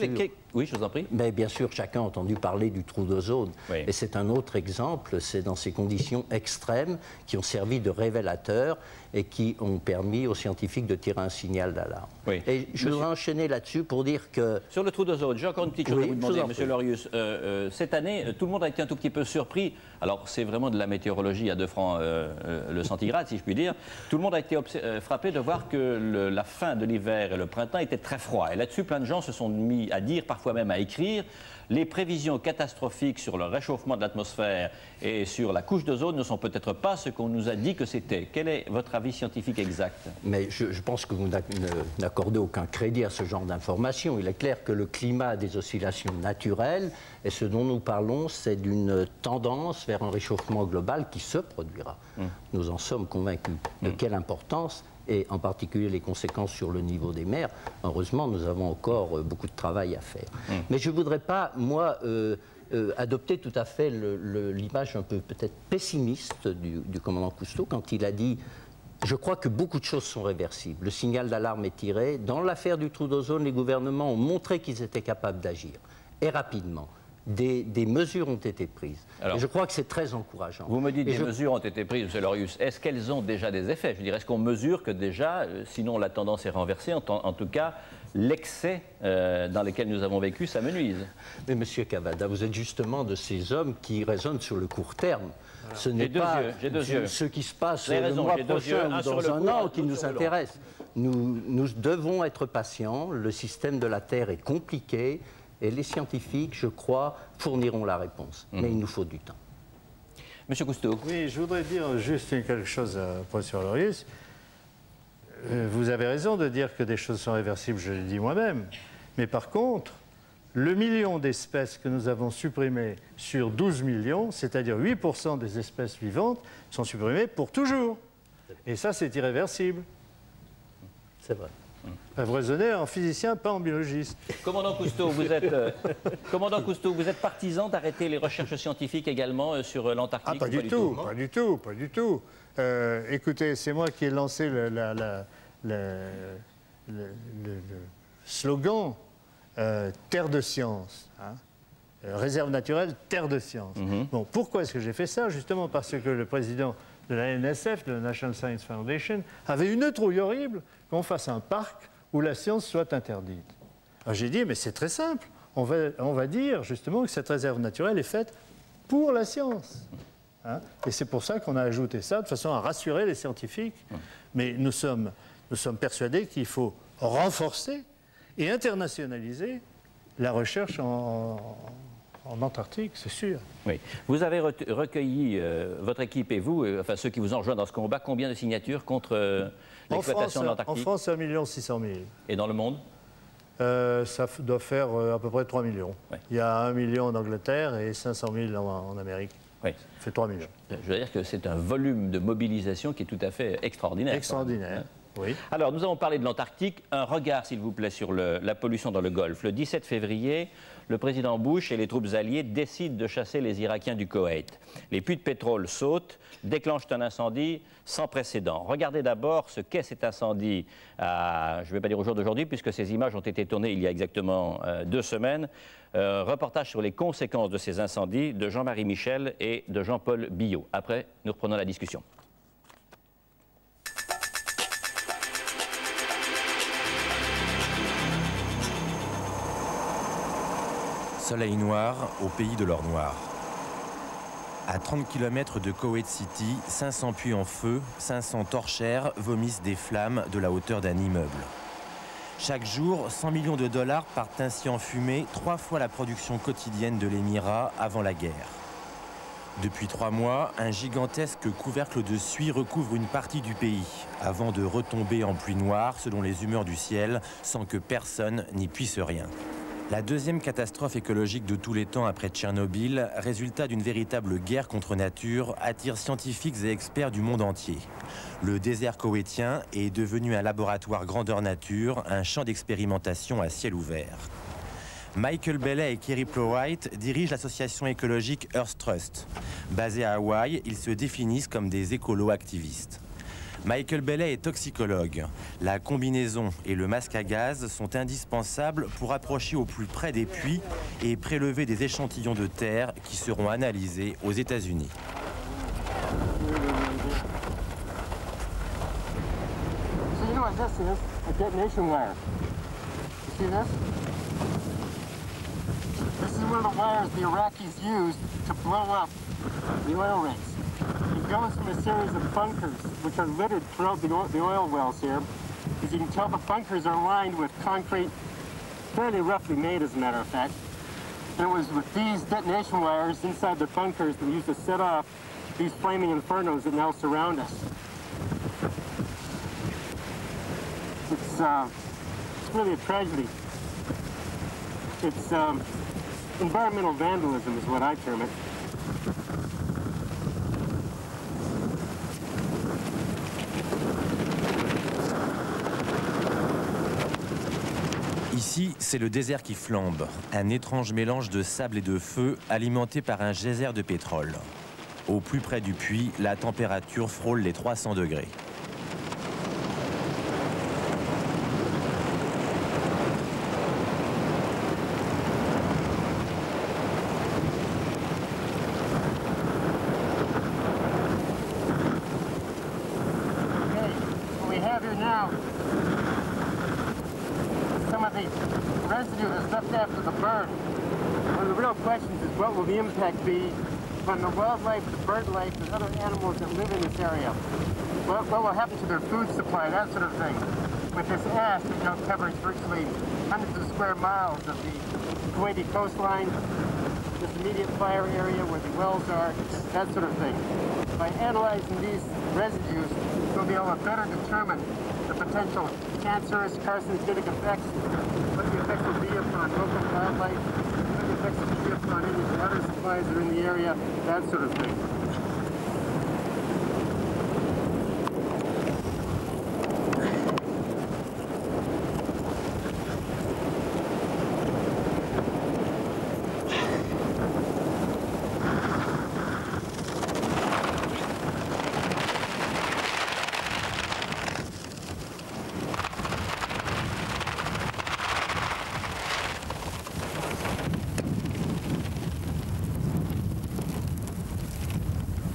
oui, je vous en prie. Mais bien sûr, chacun a entendu parler du trou d'ozone. Oui. Et c'est un autre exemple, c'est dans ces conditions extrêmes qui ont servi de révélateurs et qui ont permis aux scientifiques de tirer un signal d'alarme. Oui. Et je voudrais enchaîner là-dessus pour dire que... Sur le trou d'ozone, j'ai encore une petite chose à vous demander, M. Lorius. Cette année, tout le monde a été un tout petit peu surpris. Alors, c'est vraiment de la météorologie à 2 francs le centigrade, si je puis dire. Tout le monde a été frappé de voir que la fin de l'hiver et le printemps étaient très froids. Et là-dessus, plein de gens se sont mis à dire, parfois même à écrire, les prévisions catastrophiques sur le réchauffement de l'atmosphère et sur la couche d'ozone ne sont peut-être pas ce qu'on nous a dit que c'était. Quel est votre avis scientifique exact? Mais je pense que vous n'accordez aucun crédit à ce genre d'informations. Il est clair que le climat a des oscillations naturelles et ce dont nous parlons, c'est d'une tendance vers un réchauffement global qui se produira. Nous en sommes convaincus. De quelle importance? Et en particulier les conséquences sur le niveau des mers. Heureusement, nous avons encore beaucoup de travail à faire. Mais je ne voudrais pas, moi, adopter tout à fait l'image un peu peut-être pessimiste du commandant Cousteau quand il a dit « Je crois que beaucoup de choses sont réversibles. Le signal d'alarme est tiré. Dans l'affaire du trou d'ozone, les gouvernements ont montré qu'ils étaient capables d'agir. Et rapidement. Des mesures ont été prises. Alors, et je crois que c'est très encourageant. Vous me dites des mesures ont été prises, M. Lorius. Est-ce qu'elles ont déjà des effets? Je veux dire, est-ce qu'on mesure que déjà, sinon la tendance est renversée, en tout cas, l'excès dans lequel nous avons vécu s'amenuise? Mais M. Cavada, vous êtes justement de ces hommes qui raisonnent sur le court terme. Ce n'est pas ce qui se passe le mois prochain ou dans un an qui nous intéresse. Nous devons être patients. Le système de la Terre est compliqué. Et les scientifiques, je crois, fourniront la réponse. Mais il nous faut du temps. Monsieur Cousteau. Oui, je voudrais dire juste quelque chose à professeur Lorius. Vous avez raison de dire que des choses sont réversibles, je l'ai dit moi-même. Mais par contre, le million d'espèces que nous avons supprimées sur 12 millions, c'est-à-dire 8% des espèces vivantes, sont supprimées pour toujours. Et ça, c'est irréversible. C'est vrai. Vous raisonnez en physicien, pas en biologiste. Commandant Cousteau, vous êtes partisan d'arrêter les recherches scientifiques également sur l'Antarctique? Ah, pas du tout, pas du tout, pas du tout. Écoutez, c'est moi qui ai lancé le slogan Terre de science. Hein, réserve naturelle, Terre de science. Bon, pourquoi est-ce que j'ai fait ça? Justement parce que le président de la NSF, de la National Science Foundation, avait une trouille horrible qu'on fasse un parc où la science soit interdite. Alors j'ai dit, mais c'est très simple, on va dire justement que cette réserve naturelle est faite pour la science. Hein. Et c'est pour ça qu'on a ajouté ça, de façon à rassurer les scientifiques. Mais nous sommes persuadés qu'il faut renforcer et internationaliser la recherche en Antarctique, c'est sûr. Oui. Vous avez recueilli, votre équipe et vous, enfin ceux qui vous ont rejoint dans ce combat, combien de signatures contre l'exploitation de l'Antarctique? En France, 1 600 000. Et dans le monde? Ça doit faire à peu près 3 millions. Oui. Il y a 1 million en Angleterre et 500 000 en Amérique. Oui. Ça fait 3 millions. Je veux dire que c'est un volume de mobilisation qui est tout à fait extraordinaire. Extraordinaire, oui. Alors, nous avons parlé de l'Antarctique. Un regard, s'il vous plaît, sur la pollution dans le Golfe. Le 17 février, le président Bush et les troupes alliées décident de chasser les Irakiens du Koweït. Les puits de pétrole sautent, déclenchent un incendie sans précédent. Regardez d'abord ce qu'est cet incendie, je ne vais pas dire au jour d'aujourd'hui, puisque ces images ont été tournées il y a exactement 2 semaines. Reportage sur les conséquences de ces incendies de Jean-Marie Michel et de Jean-Paul Billot. Après, nous reprenons la discussion. Soleil noir au pays de l'or noir. À 30 km de Kuwait City, 500 puits en feu, 500 torchères vomissent des flammes de la hauteur d'un immeuble. Chaque jour, 100 millions de dollars partent ainsi en fumée, 3 fois la production quotidienne de l'Émirat avant la guerre. Depuis 3 mois, un gigantesque couvercle de suie recouvre une partie du pays, avant de retomber en pluie noire selon les humeurs du ciel, sans que personne n'y puisse rien. La deuxième catastrophe écologique de tous les temps après Tchernobyl, résultat d'une véritable guerre contre nature, attire scientifiques et experts du monde entier. Le désert koweïtien est devenu un laboratoire grandeur nature, un champ d'expérimentation à ciel ouvert. Michael Bailey et Kerry Plowright dirigent l'association écologique Earth Trust. Basés à Hawaï, ils se définissent comme des écolo-activistes. Michael Bailey est toxicologue. La combinaison et le masque à gaz sont indispensables pour approcher au plus près des puits et prélever des échantillons de terre qui seront analysés aux États-Unis. So you know what this is? A detonation wire. You see this? This is one of the wires the Iraqis used to blow up the oil rigs. It goes from a series of bunkers, which are littered throughout the oil wells here. As you can tell, the bunkers are lined with concrete, fairly roughly made, as a matter of fact. And it was with these detonation wires inside the bunkers that we used to set off these flaming infernos that now surround us. It's really a tragedy. It's environmental vandalism is what I term it. Ici, c'est le désert qui flambe, un étrange mélange de sable et de feu alimenté par un geyser de pétrole. Au plus près du puits, la température frôle les 300 degrés. What will the impact be on the wildlife, the bird life, and other animals that live in this area? What will happen to their food supply, that sort of thing? With this ash that now covers virtually hundreds of square miles of the Kuwaiti coastline, this immediate fire area where the wells are, that sort of thing. By analyzing these residues, we'll be able to better determine the potential cancerous, carcinogenic effects, what the effects will be upon local wildlife, what the effects will be upon any water supplies that are in the area, that sort of thing.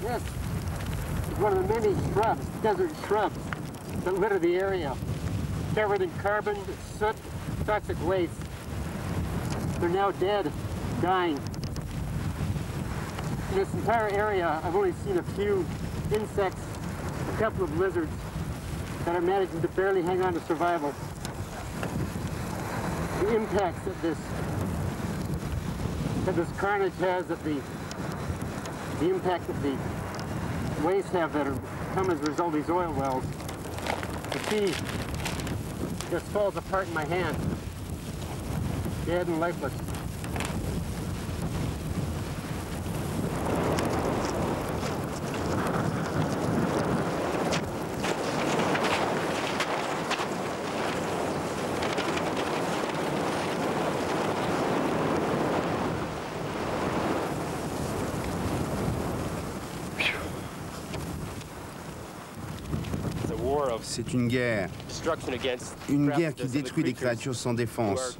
This is one of the many shrubs, desert shrubs, that litter the area, covered in carbon, soot, toxic waste. They're now dead, dying. In this entire area, I've only seen a few insects, a couple of lizards that are managing to barely hang on to survival. The impacts that this carnage has, that the impact that the waste have that have come as a result of these oil wells, the sea just falls apart in my hand, dead and lifeless. C'est une guerre qui détruit des créatures sans défense,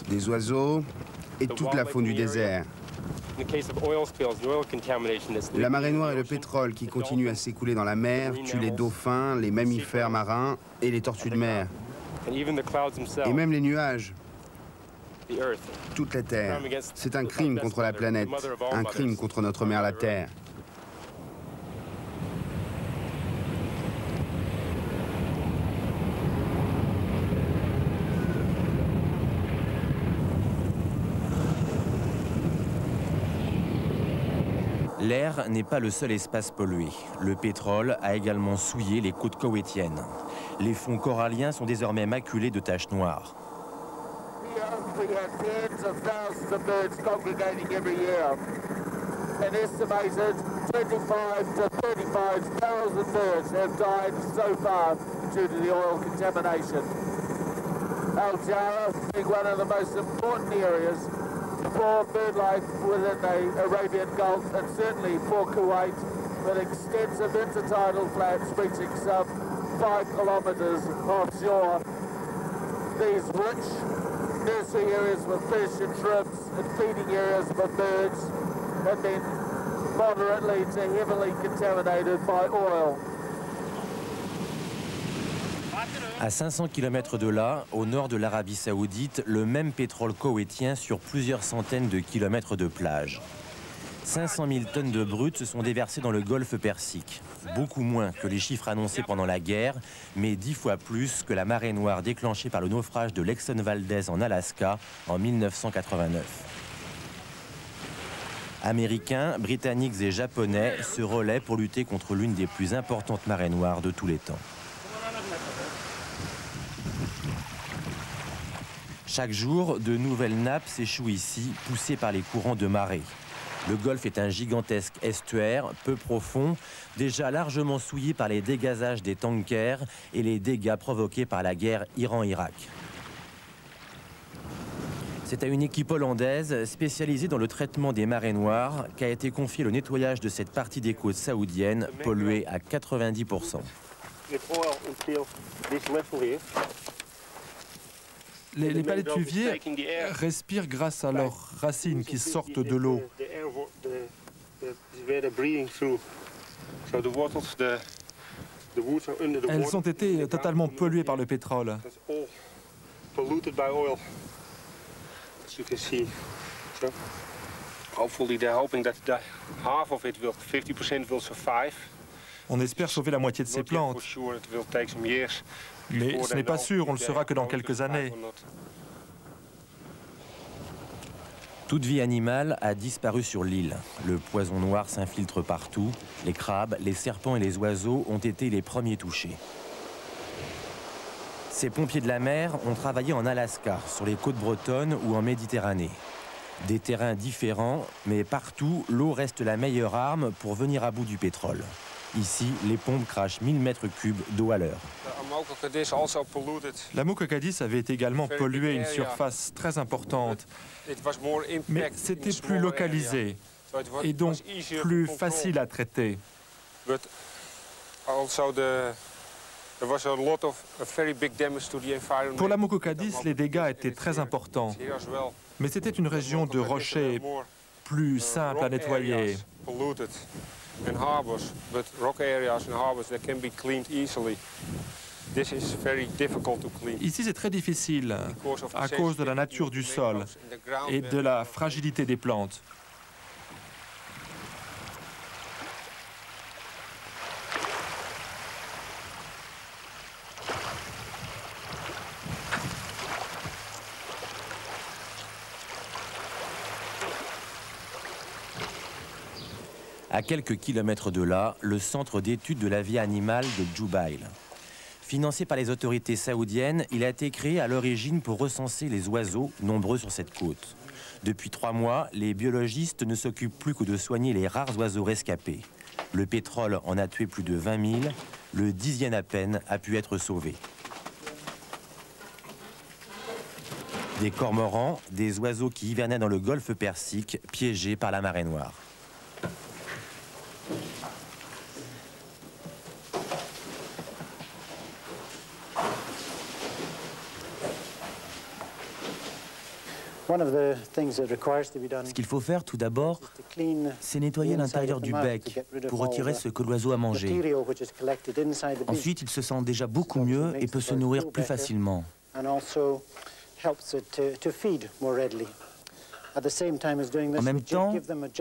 des oiseaux et toute la faune du désert. La marée noire et le pétrole qui continuent à s'écouler dans la mer tuent les dauphins, les mammifères marins et les tortues de mer. Et même les nuages. Toute la Terre. C'est un crime contre la planète, un crime contre notre mère la Terre. L'air n'est pas le seul espace pollué. Le pétrole a également souillé les côtes koweïtiennes. Les fonds coralliens sont désormais maculés de taches noires. An estimated 25 to 35,000 birds have died so far due to the oil contamination. Al Jara being one of the most important areas for bird life within the Arabian Gulf and certainly for Kuwait, with extensive intertidal flats reaching some 5 kilometers offshore. These rich nursery areas for fish and shrimps and feeding areas for birds have been moderately to heavily contaminated by oil. À 500 km de là, au nord de l'Arabie Saoudite, le même pétrole koweïtien sur plusieurs centaines de kilomètres de plage. 500 000 tonnes de brut se sont déversées dans le golfe Persique. Beaucoup moins que les chiffres annoncés pendant la guerre, mais 10 fois plus que la marée noire déclenchée par le naufrage de l'Exxon Valdez en Alaska en 1989. Américains, Britanniques et Japonais se relaient pour lutter contre l'une des plus importantes marées noires de tous les temps. Chaque jour, de nouvelles nappes s'échouent ici, poussées par les courants de marée. Le golfe est un gigantesque estuaire, peu profond, déjà largement souillé par les dégazages des tankers et les dégâts provoqués par la guerre Iran-Irak. C'est à une équipe hollandaise spécialisée dans le traitement des marées noires qu'a été confié le nettoyage de cette partie des côtes saoudiennes polluée à 90%. Les palétuviers respirent grâce à leurs racines qui sortent de l'eau. Elles ont été totalement polluées par le pétrole. On espère sauver la moitié de ces plantes. Mais ce n'est pas sûr, on le saura que dans quelques années. Toute vie animale a disparu sur l'île. Le poison noir s'infiltre partout. Les crabes, les serpents et les oiseaux ont été les premiers touchés. Ces pompiers de la mer ont travaillé en Alaska, sur les côtes bretonnes ou en Méditerranée. Des terrains différents, mais partout, l'eau reste la meilleure arme pour venir à bout du pétrole. Ici, les pompes crachent 1000 mètres cubes d'eau à l'heure. La Moukokadis avait également pollué une surface très importante, mais c'était plus localisé et donc plus facile à traiter. Pour la Moukokadis, les dégâts étaient très importants, mais c'était une région de rochers plus simple à nettoyer. Ici, c'est très difficile à cause de la nature du sol et de la fragilité des plantes. À quelques kilomètres de là, le centre d'études de la vie animale de Jubail. Financé par les autorités saoudiennes, il a été créé à l'origine pour recenser les oiseaux, nombreux sur cette côte. Depuis 3 mois, les biologistes ne s'occupent plus que de soigner les rares oiseaux rescapés. Le pétrole en a tué plus de 20 000, le 10e à peine a pu être sauvé. Des cormorans, des oiseaux qui hivernaient dans le golfe Persique, piégés par la marée noire. Ce qu'il faut faire tout d'abord, c'est nettoyer l'intérieur du bec pour retirer ce que l'oiseau a mangé. Ensuite, il se sent déjà beaucoup mieux et peut se nourrir plus facilement. En même temps,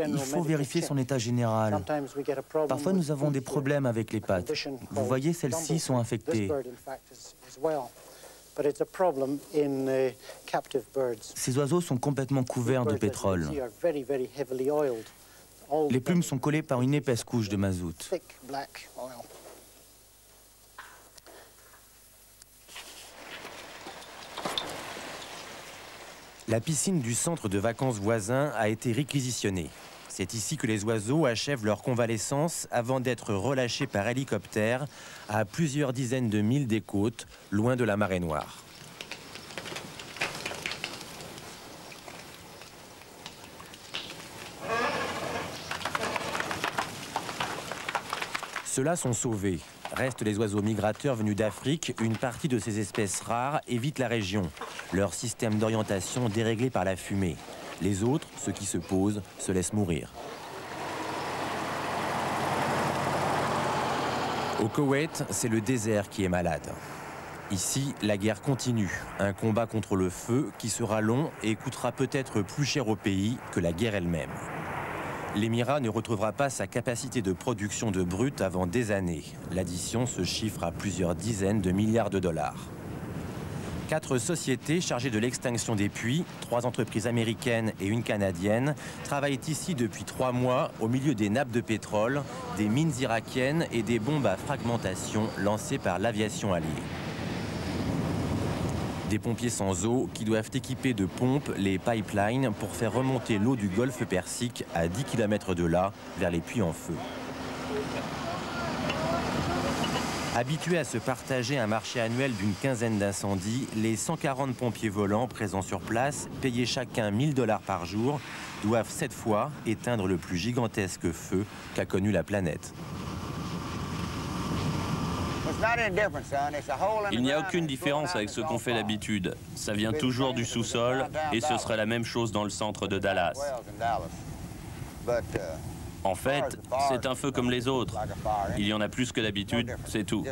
il faut vérifier son état général. Parfois, nous avons des problèmes avec les pattes. Vous voyez, celles-ci sont infectées. Ces oiseaux sont complètement couverts de pétrole. Les plumes sont collées par une épaisse couche de mazout. La piscine du centre de vacances voisin a été réquisitionnée. C'est ici que les oiseaux achèvent leur convalescence avant d'être relâchés par hélicoptère à plusieurs dizaines de milles des côtes, loin de la marée noire. Ceux-là sont sauvés. Restent les oiseaux migrateurs venus d'Afrique. Une partie de ces espèces rares évitent la région. Leur système d'orientation déréglé par la fumée. Les autres, ceux qui se posent, se laissent mourir. Au Koweït, c'est le désert qui est malade. Ici, la guerre continue. Un combat contre le feu qui sera long et coûtera peut-être plus cher au pays que la guerre elle-même. L'émirat ne retrouvera pas sa capacité de production de brut avant des années. L'addition se chiffre à plusieurs dizaines de milliards de dollars. 4 sociétés chargées de l'extinction des puits, 3 entreprises américaines et une canadienne, travaillent ici depuis 3 mois au milieu des nappes de pétrole, des mines irakiennes et des bombes à fragmentation lancées par l'aviation alliée. Des pompiers sans eau qui doivent équiper de pompes les pipelines pour faire remonter l'eau du golfe Persique à 10 km de là, vers les puits en feu. Habitués à se partager un marché annuel d'une quinzaine d'incendies, les 140 pompiers volants présents sur place, payés chacun 1 000 $ par jour, doivent cette fois éteindre le plus gigantesque feu qu'a connu la planète. Il n'y a aucune différence avec ce qu'on fait d'habitude. Ça vient toujours du sous-sol et ce serait la même chose dans le centre de Dallas. En fait, c'est un feu comme les autres. Il y en a plus que d'habitude, c'est tout.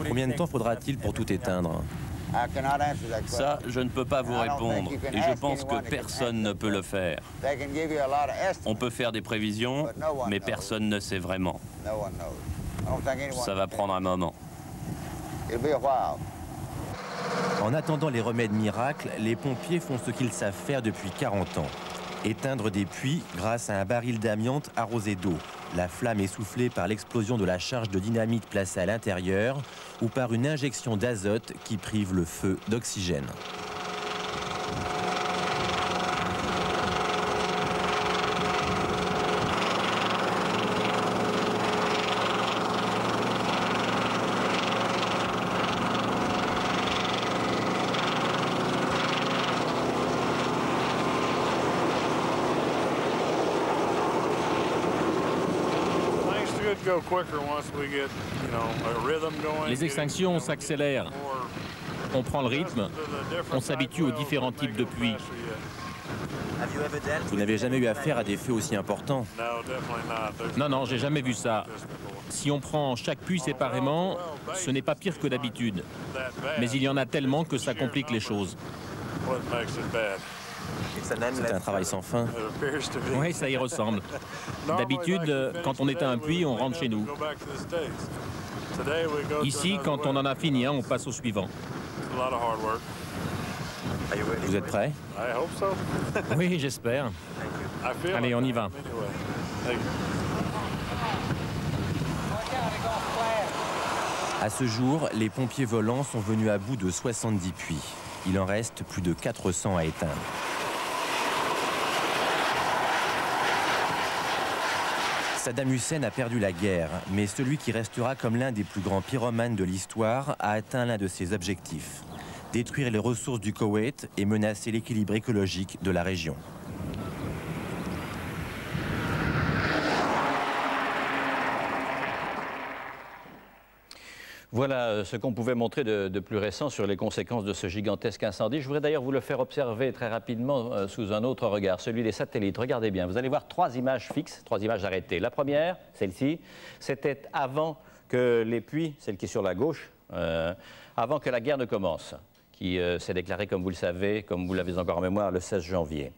Combien de temps faudra-t-il pour tout éteindre? Ça, je ne peux pas vous répondre et je pense que personne ne peut le faire. On peut faire des prévisions, mais personne ne sait vraiment. Ça va prendre un moment. En attendant les remèdes miracles, les pompiers font ce qu'ils savent faire depuis 40 ans. Éteindre des puits grâce à un baril d'amiante arrosé d'eau. La flamme est soufflée par l'explosion de la charge de dynamite placée à l'intérieur ou par une injection d'azote qui prive le feu d'oxygène. Les extinctions s'accélèrent. On prend le rythme, on s'habitue aux différents types de pluie. Vous n'avez jamais eu affaire à des feux aussi importants? Non, non, j'ai jamais vu ça. Si on prend chaque puits séparément, ce n'est pas pire que d'habitude. Mais il y en a tellement que ça complique les choses. C'est un travail sans fin. Oui, ça y ressemble. D'habitude, quand on éteint un puits, on rentre chez nous. Ici, quand on en a fini un, on passe au suivant. Vous êtes prêts? Oui, j'espère. Allez, on y va. À ce jour, les pompiers volants sont venus à bout de 70 puits. Il en reste plus de 400 à éteindre. Saddam Hussein a perdu la guerre, mais celui qui restera comme l'un des plus grands pyromanes de l'histoire a atteint l'un de ses objectifs: détruire les ressources du Koweït et menacer l'équilibre écologique de la région. Voilà ce qu'on pouvait montrer de plus récent sur les conséquences de ce gigantesque incendie. Je voudrais d'ailleurs vous le faire observer très rapidement sous un autre regard, celui des satellites. Regardez bien, vous allez voir 3 images fixes, 3 images arrêtées. La première, celle-ci, c'était avant que les puits, celle qui est sur la gauche, avant que la guerre ne commence, qui s'est déclarée, comme vous le savez, comme vous l'avez encore en mémoire, le 16 janvier.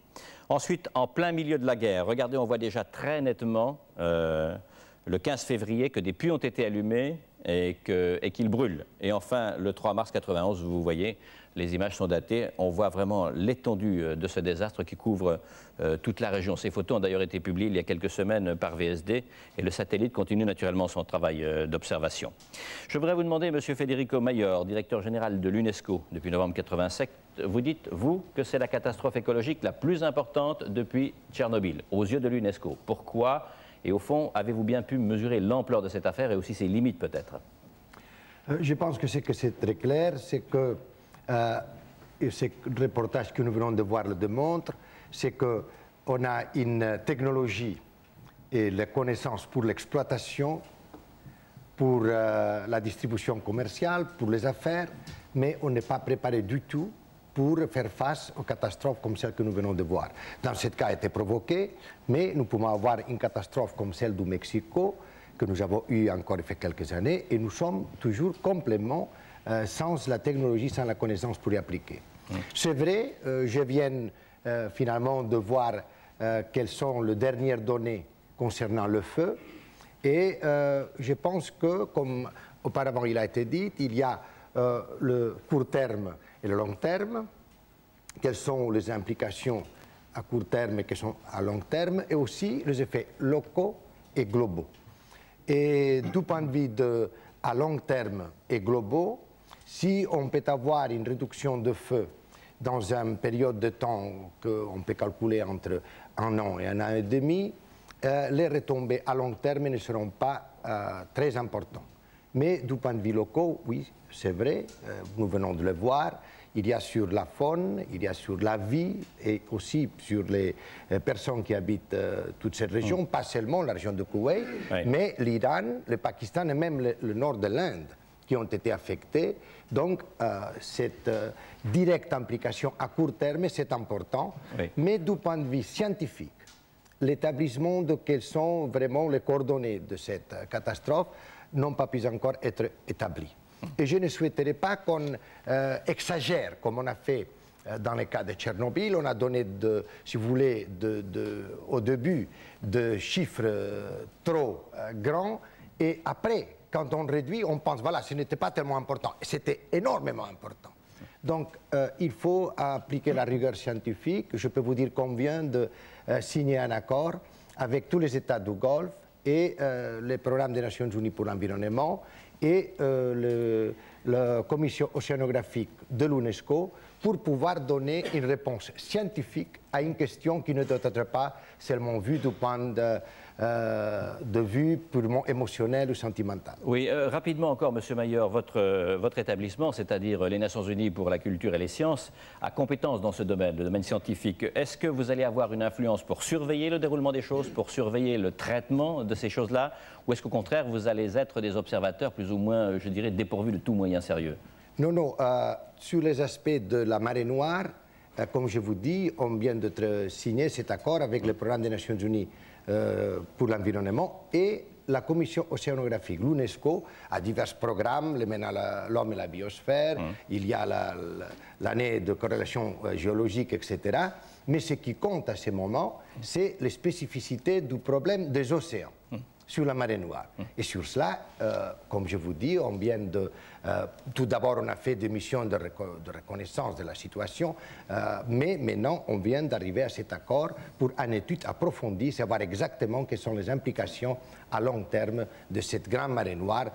Ensuite, en plein milieu de la guerre, regardez, on voit déjà très nettement le 15 février que des puits ont été allumés et qu'ils brûlent. Et enfin, le 3 mars 91, vous voyez, les images sont datées. On voit vraiment l'étendue de ce désastre qui couvre toute la région. Ces photos ont d'ailleurs été publiées il y a quelques semaines par VSD et le satellite continue naturellement son travail d'observation. Je voudrais vous demander, Monsieur Federico Mayor, directeur général de l'UNESCO depuis novembre 87, vous dites, vous, que c'est la catastrophe écologique la plus importante depuis Tchernobyl, aux yeux de l'UNESCO. Pourquoi ? Et au fond, avez-vous bien pu mesurer l'ampleur de cette affaire et aussi ses limites peut-être? Je pense que c'est très clair, c'est que ce reportage que nous venons de voir le démontre, c'est qu'on a une technologie et les connaissances pour l'exploitation, pour la distribution commerciale, pour les affaires, mais on n'est pas préparé du tout pour faire face aux catastrophes comme celle que nous venons de voir. Dans ce cas, a été provoquée, mais nous pouvons avoir une catastrophe comme celle du Mexico, que nous avons eu encore il y a quelques années, et nous sommes toujours complètement sans la technologie, sans la connaissance pour y appliquer. C'est vrai, je viens finalement de voir quelles sont les dernières données concernant le feu, et je pense que, comme auparavant il a été dit, il y a le court terme et le long terme, quelles sont les implications à court terme et quelles sont à long terme, et aussi les effets locaux et globaux. Et du point de vue à long terme et globaux, si on peut avoir une réduction de feu dans une période de temps qu'on peut calculer entre 1 an et 1 an et demi, les retombées à long terme ne seront pas très importantes. Mais du point de vue local, oui, c'est vrai, nous venons de le voir, il y a sur la faune, il y a sur la vie et aussi sur les personnes qui habitent toute cette région, pas seulement la région de Koweït, mais l'Iran, le Pakistan et même le nord de l'Inde qui ont été affectés. Donc, cette directe implication à court terme, c'est important, mais du point de vue scientifique, l'établissement de quelles sont vraiment les coordonnées de cette catastrophe n'ont pas pu encore être établis. Et je ne souhaiterais pas qu'on exagère, comme on a fait dans le cas de Tchernobyl. On a donné, si vous voulez, au début, de chiffres trop grands. Et après, quand on réduit, on pense, voilà, ce n'était pas tellement important. C'était énormément important. Donc, il faut appliquer la rigueur scientifique. Je peux vous dire qu'on vient de signer un accord avec tous les États du Golfe et le programme des Nations Unies pour l'environnement et la commission océanographique de l'UNESCO pour pouvoir donner une réponse scientifique à une question qui ne doit être pas seulement vue du point de vue purement émotionnel ou sentimental. Oui, rapidement encore, Monsieur Mayor, votre établissement, c'est-à-dire les Nations Unies pour la culture et les sciences, a compétence dans ce domaine, le domaine scientifique. Est-ce que vous allez avoir une influence pour surveiller le déroulement des choses, pour surveiller le traitement de ces choses-là, ou est-ce qu'au contraire, vous allez être des observateurs plus ou moins, je dirais, dépourvus de tout moyen sérieux? Non, non. Sur les aspects de la marée noire, comme je vous dis, on vient de signer cet accord avec le programme des Nations Unies pour l'environnement et la Commission océanographique. L'UNESCO a divers programmes, l'homme et la biosphère, il y a l'année de corrélation géologique, etc. Mais ce qui compte à ce moment, c'est les spécificités du problème des océans sur la marée noire. Et sur cela, comme je vous dis, on vient de... tout d'abord, on a fait des missions de reconnaissance de la situation, mais maintenant, on vient d'arriver à cet accord pour une étude approfondie, savoir exactement quelles sont les implications à long terme de cette grande marée noire,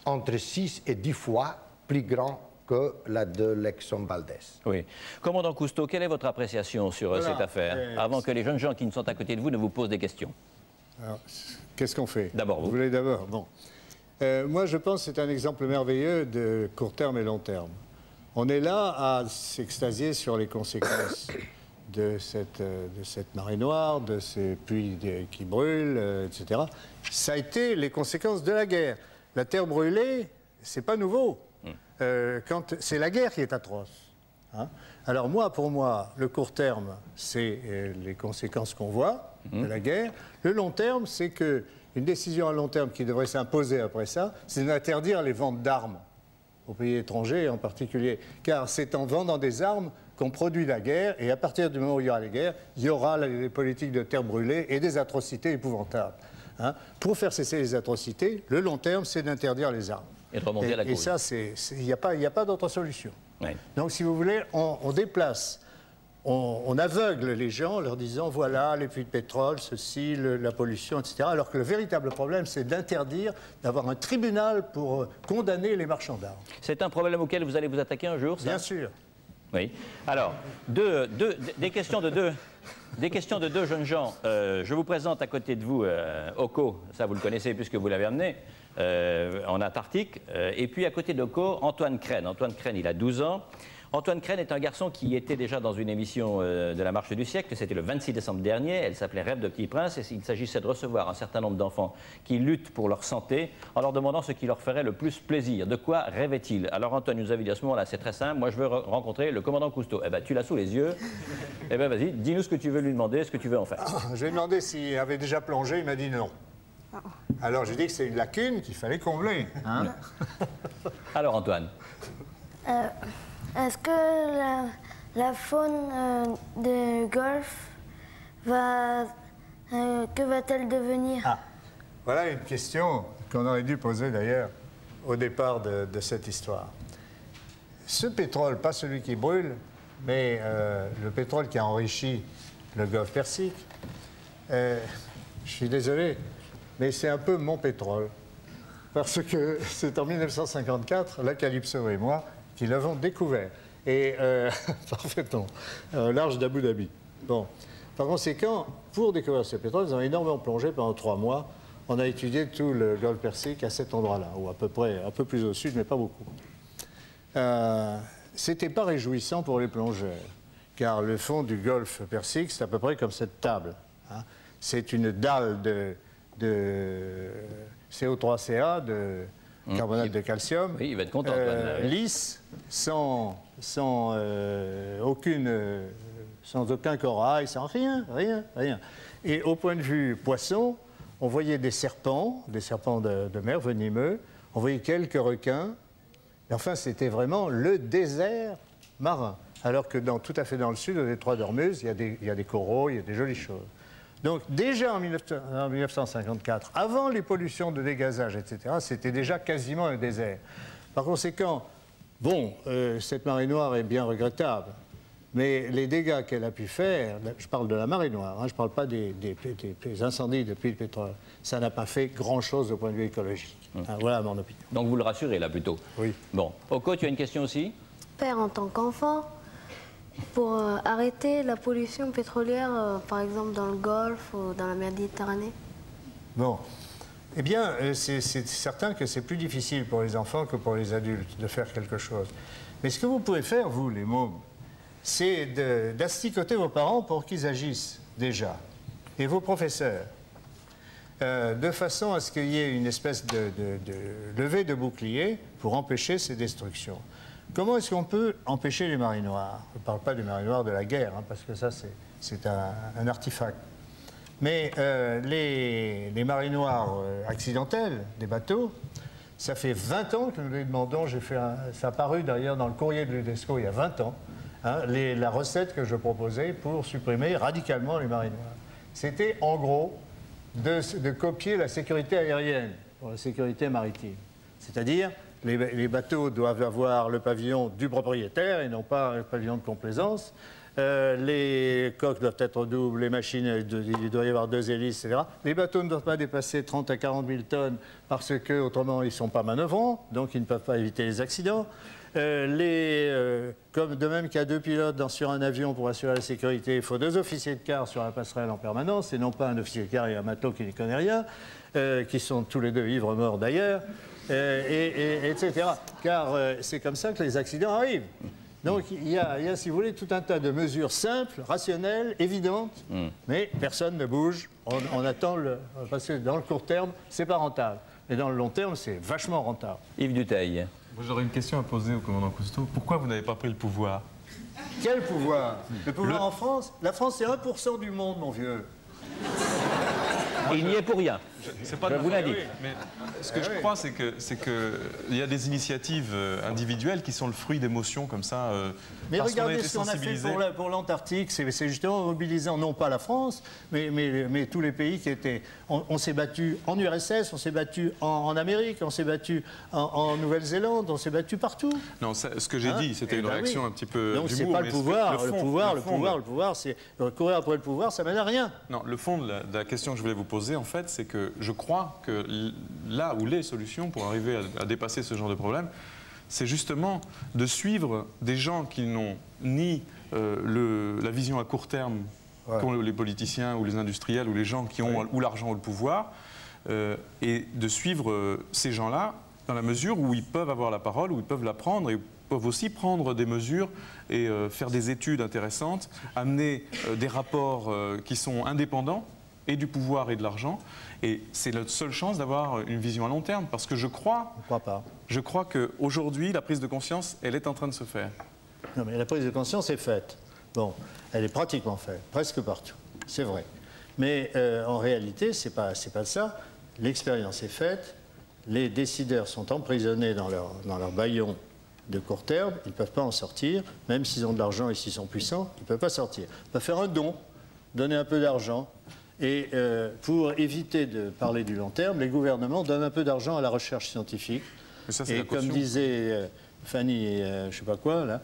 entre 6 et 10 fois plus grand que la de l'Exxon Valdez. Oui. Commandant Cousteau, quelle est votre appréciation sur cette affaire, avant que les jeunes gens qui ne sont à côté de vous ne vous posent des questions? Alors, qu'est-ce qu'on fait? D'abord, vous. Vous voulez d'abord? Bon. Moi, je pense que c'est un exemple merveilleux de court terme et long terme. On est là à s'extasier sur les conséquences de cette marée noire, de ces puits qui brûlent, etc. Ça a été les conséquences de la guerre. La terre brûlée, c'est pas nouveau. C'est la guerre qui est atroce. Hein? Alors moi, pour moi, le court terme, c'est les conséquences qu'on voit de la guerre. Le long terme, c'est qu'une décision à long terme qui devrait s'imposer après ça, c'est d'interdire les ventes d'armes aux pays étrangers en particulier. Car c'est en vendant des armes qu'on produit la guerre, et à partir du moment où il y aura les guerres, il y aura les politiques de terre brûlée et des atrocités épouvantables. Hein? Pour faire cesser les atrocités, le long terme, c'est d'interdire les armes. Et de remonter à la cause. Et ça, il n'y a pas d'autre solution. Oui. Donc, si vous voulez, on déplace, on aveugle les gens en leur disant, voilà, les puits de pétrole, ceci, la pollution, etc. Alors que le véritable problème, c'est d'interdire, d'avoir un tribunal pour condamner les marchands d'armes. C'est un problème auquel vous allez vous attaquer un jour, ça? Bien sûr. Oui. Alors, des questions de deux jeunes gens. Je vous présente à côté de vous Oko, ça vous le connaissez puisque vous l'avez amené, en Antarctique. Et puis à côté d'Oko, Antoine Crène. Antoine Crène, il a 12 ans. Antoine Crène est un garçon qui était déjà dans une émission de la Marche du siècle. C'était le 26 décembre dernier. Elle s'appelait Rêve de petit prince. Et il s'agissait de recevoir un certain nombre d'enfants qui luttent pour leur santé en leur demandant ce qui leur ferait le plus plaisir. De quoi rêvait-il? Alors Antoine nous avait dit à ce moment-là, c'est très simple. Moi, je veux rencontrer le commandant Cousteau. Eh bien, tu l'as sous les yeux. Eh bien, vas-y, dis-nous ce que tu veux lui demander, ce que tu veux en faire. Je lui ai demandé s'il avait déjà plongé. Il m'a dit non. Alors, j'ai dit que c'est une lacune qu'il fallait combler. Hein? Alors, Antoine. Est-ce que la faune du Golfe que va-t-elle devenir? Voilà une question qu'on aurait dû poser d'ailleurs au départ de cette histoire. Ce pétrole, pas celui qui brûle, mais le pétrole qui a enrichi le Golfe Persique, je suis désolé, mais c'est un peu mon pétrole. Parce que c'est en 1954, la Calypso et moi, qui l'avons découvert. Et parfaitement, au large d'Abu Dhabi. Bon. Par conséquent, pour découvrir ce pétrole, ils ont énormément plongé pendant 3 mois. On a étudié tout le Golfe Persique à cet endroit-là, ou à peu près, un peu plus au sud, mais pas beaucoup. C'était pas réjouissant pour les plongeurs, car le fond du Golfe Persique, c'est à peu près comme cette table. Hein. C'est une dalle de CO3Ca, de carbonate de calcium, oui, il va être content, lisse, sans aucun corail, sans rien. Et au point de vue poisson, on voyait des serpents de mer venimeux, on voyait quelques requins, mais enfin c'était vraiment le désert marin. Alors que tout à fait dans le sud, au détroit d'Ormuz, il y a des coraux, il y a des jolies choses. Donc déjà en 1954, avant les pollutions de dégazage, etc., c'était déjà quasiment un désert. Par conséquent, bon, cette marée noire est bien regrettable, mais les dégâts qu'elle a pu faire, je parle de la marée noire, hein, je ne parle pas des incendies de puits de pétrole, ça n'a pas fait grand-chose au point de vue écologique. Hein, voilà mon opinion. Donc vous le rassurez là plutôt? Oui. Bon. Oko, tu as une question aussi? Père, en tant qu'enfant, pour arrêter la pollution pétrolière, par exemple dans le Golfe ou dans la mer Méditerranée? Bon. Eh bien, c'est certain que c'est plus difficile pour les enfants que pour les adultes de faire quelque chose. Mais ce que vous pouvez faire, vous, les mômes, c'est d'asticoter vos parents pour qu'ils agissent déjà, et vos professeurs, de façon à ce qu'il y ait une espèce de levée de bouclier pour empêcher ces destructions. Comment est-ce qu'on peut empêcher les marées noires? Je ne parle pas des marées noires de la guerre, hein, parce que ça, c'est un artefact. Mais les marées noires accidentelles des bateaux, ça fait 20 ans que nous les demandons. Ça a paru d'ailleurs dans le courrier de l'UNESCO il y a 20 ans, hein, la recette que je proposais pour supprimer radicalement les marées noires. C'était en gros de copier la sécurité aérienne pour la sécurité maritime. C'est-à-dire, les bateaux doivent avoir le pavillon du propriétaire et non pas le pavillon de complaisance. Les coques doivent être doubles, les machines, il doit y avoir 2 hélices, etc. Les bateaux ne doivent pas dépasser 30 à 40 000 tonnes parce que autrement ils ne sont pas manœuvrants, donc ils ne peuvent pas éviter les accidents. Comme de même qu'il y a 2 pilotes sur un avion pour assurer la sécurité, il faut 2 officiers de quart sur la passerelle en permanence, et non pas un officier de quart et un matelot qui ne connaît rien, qui sont tous les 2 ivres morts d'ailleurs, etc. Car c'est comme ça que les accidents arrivent. Donc il y a, si vous voulez, tout un tas de mesures simples, rationnelles, évidentes, mais personne ne bouge. On attend, parce que dans le court terme, c'est pas rentable. Et dans le long terme, c'est vachement rentable. Yves Dutheil. J'aurais une question à poser au commandant Cousteau. Pourquoi vous n'avez pas pris le pouvoir? Quel pouvoir? Le pouvoir en France? La France, c'est 1% du monde, mon vieux. Il n'y est pour rien. Je vous l'indique. Oui, mais ce que je crois, c'est qu'il y a des initiatives individuelles qui sont le fruit d'émotions comme ça. Mais regardez ce qu'on a fait pour l'Antarctique. C'est justement mobilisant, non pas la France, mais tous les pays qui étaient... On s'est battu en URSS, on s'est battu en Amérique, on s'est battu en Nouvelle-Zélande, on s'est battu partout. Non, ce que j'ai dit, c'était une réaction un petit peu donc c'est pas le pouvoir. Le pouvoir, c'est courir après le pouvoir, ça mène à rien. Non, le fond de la question que je voulais vous poser, en fait, c'est que je crois que là où les solutions pour arriver à dépasser ce genre de problème, c'est justement de suivre des gens qui n'ont ni la vision à court terme qu'ont les politiciens ou les industriels ou les gens qui ont ou l'argent ou le pouvoir, et de suivre ces gens-là dans la mesure où ils peuvent avoir la parole, où ils peuvent la prendre, et ils peuvent aussi prendre des mesures et faire des études intéressantes, amener des rapports qui sont indépendants et du pouvoir et de l'argent. Et c'est notre seule chance d'avoir une vision à long terme, parce que je crois qu'aujourd'hui, la prise de conscience, elle est en train de se faire. Non, mais la prise de conscience est faite. Bon, elle est pratiquement faite, presque partout, c'est vrai. Mais en réalité, c'est pas ça. L'expérience est faite, les décideurs sont emprisonnés dans leur bâillon de court terme, ils ne peuvent pas en sortir, même s'ils ont de l'argent et s'ils sont puissants, ils ne peuvent pas sortir. Ils peuvent faire un don, donner un peu d'argent. Et pour éviter de parler du long terme, les gouvernements donnent un peu d'argent à la recherche scientifique. Et comme disait Fanny, je ne sais pas quoi, là,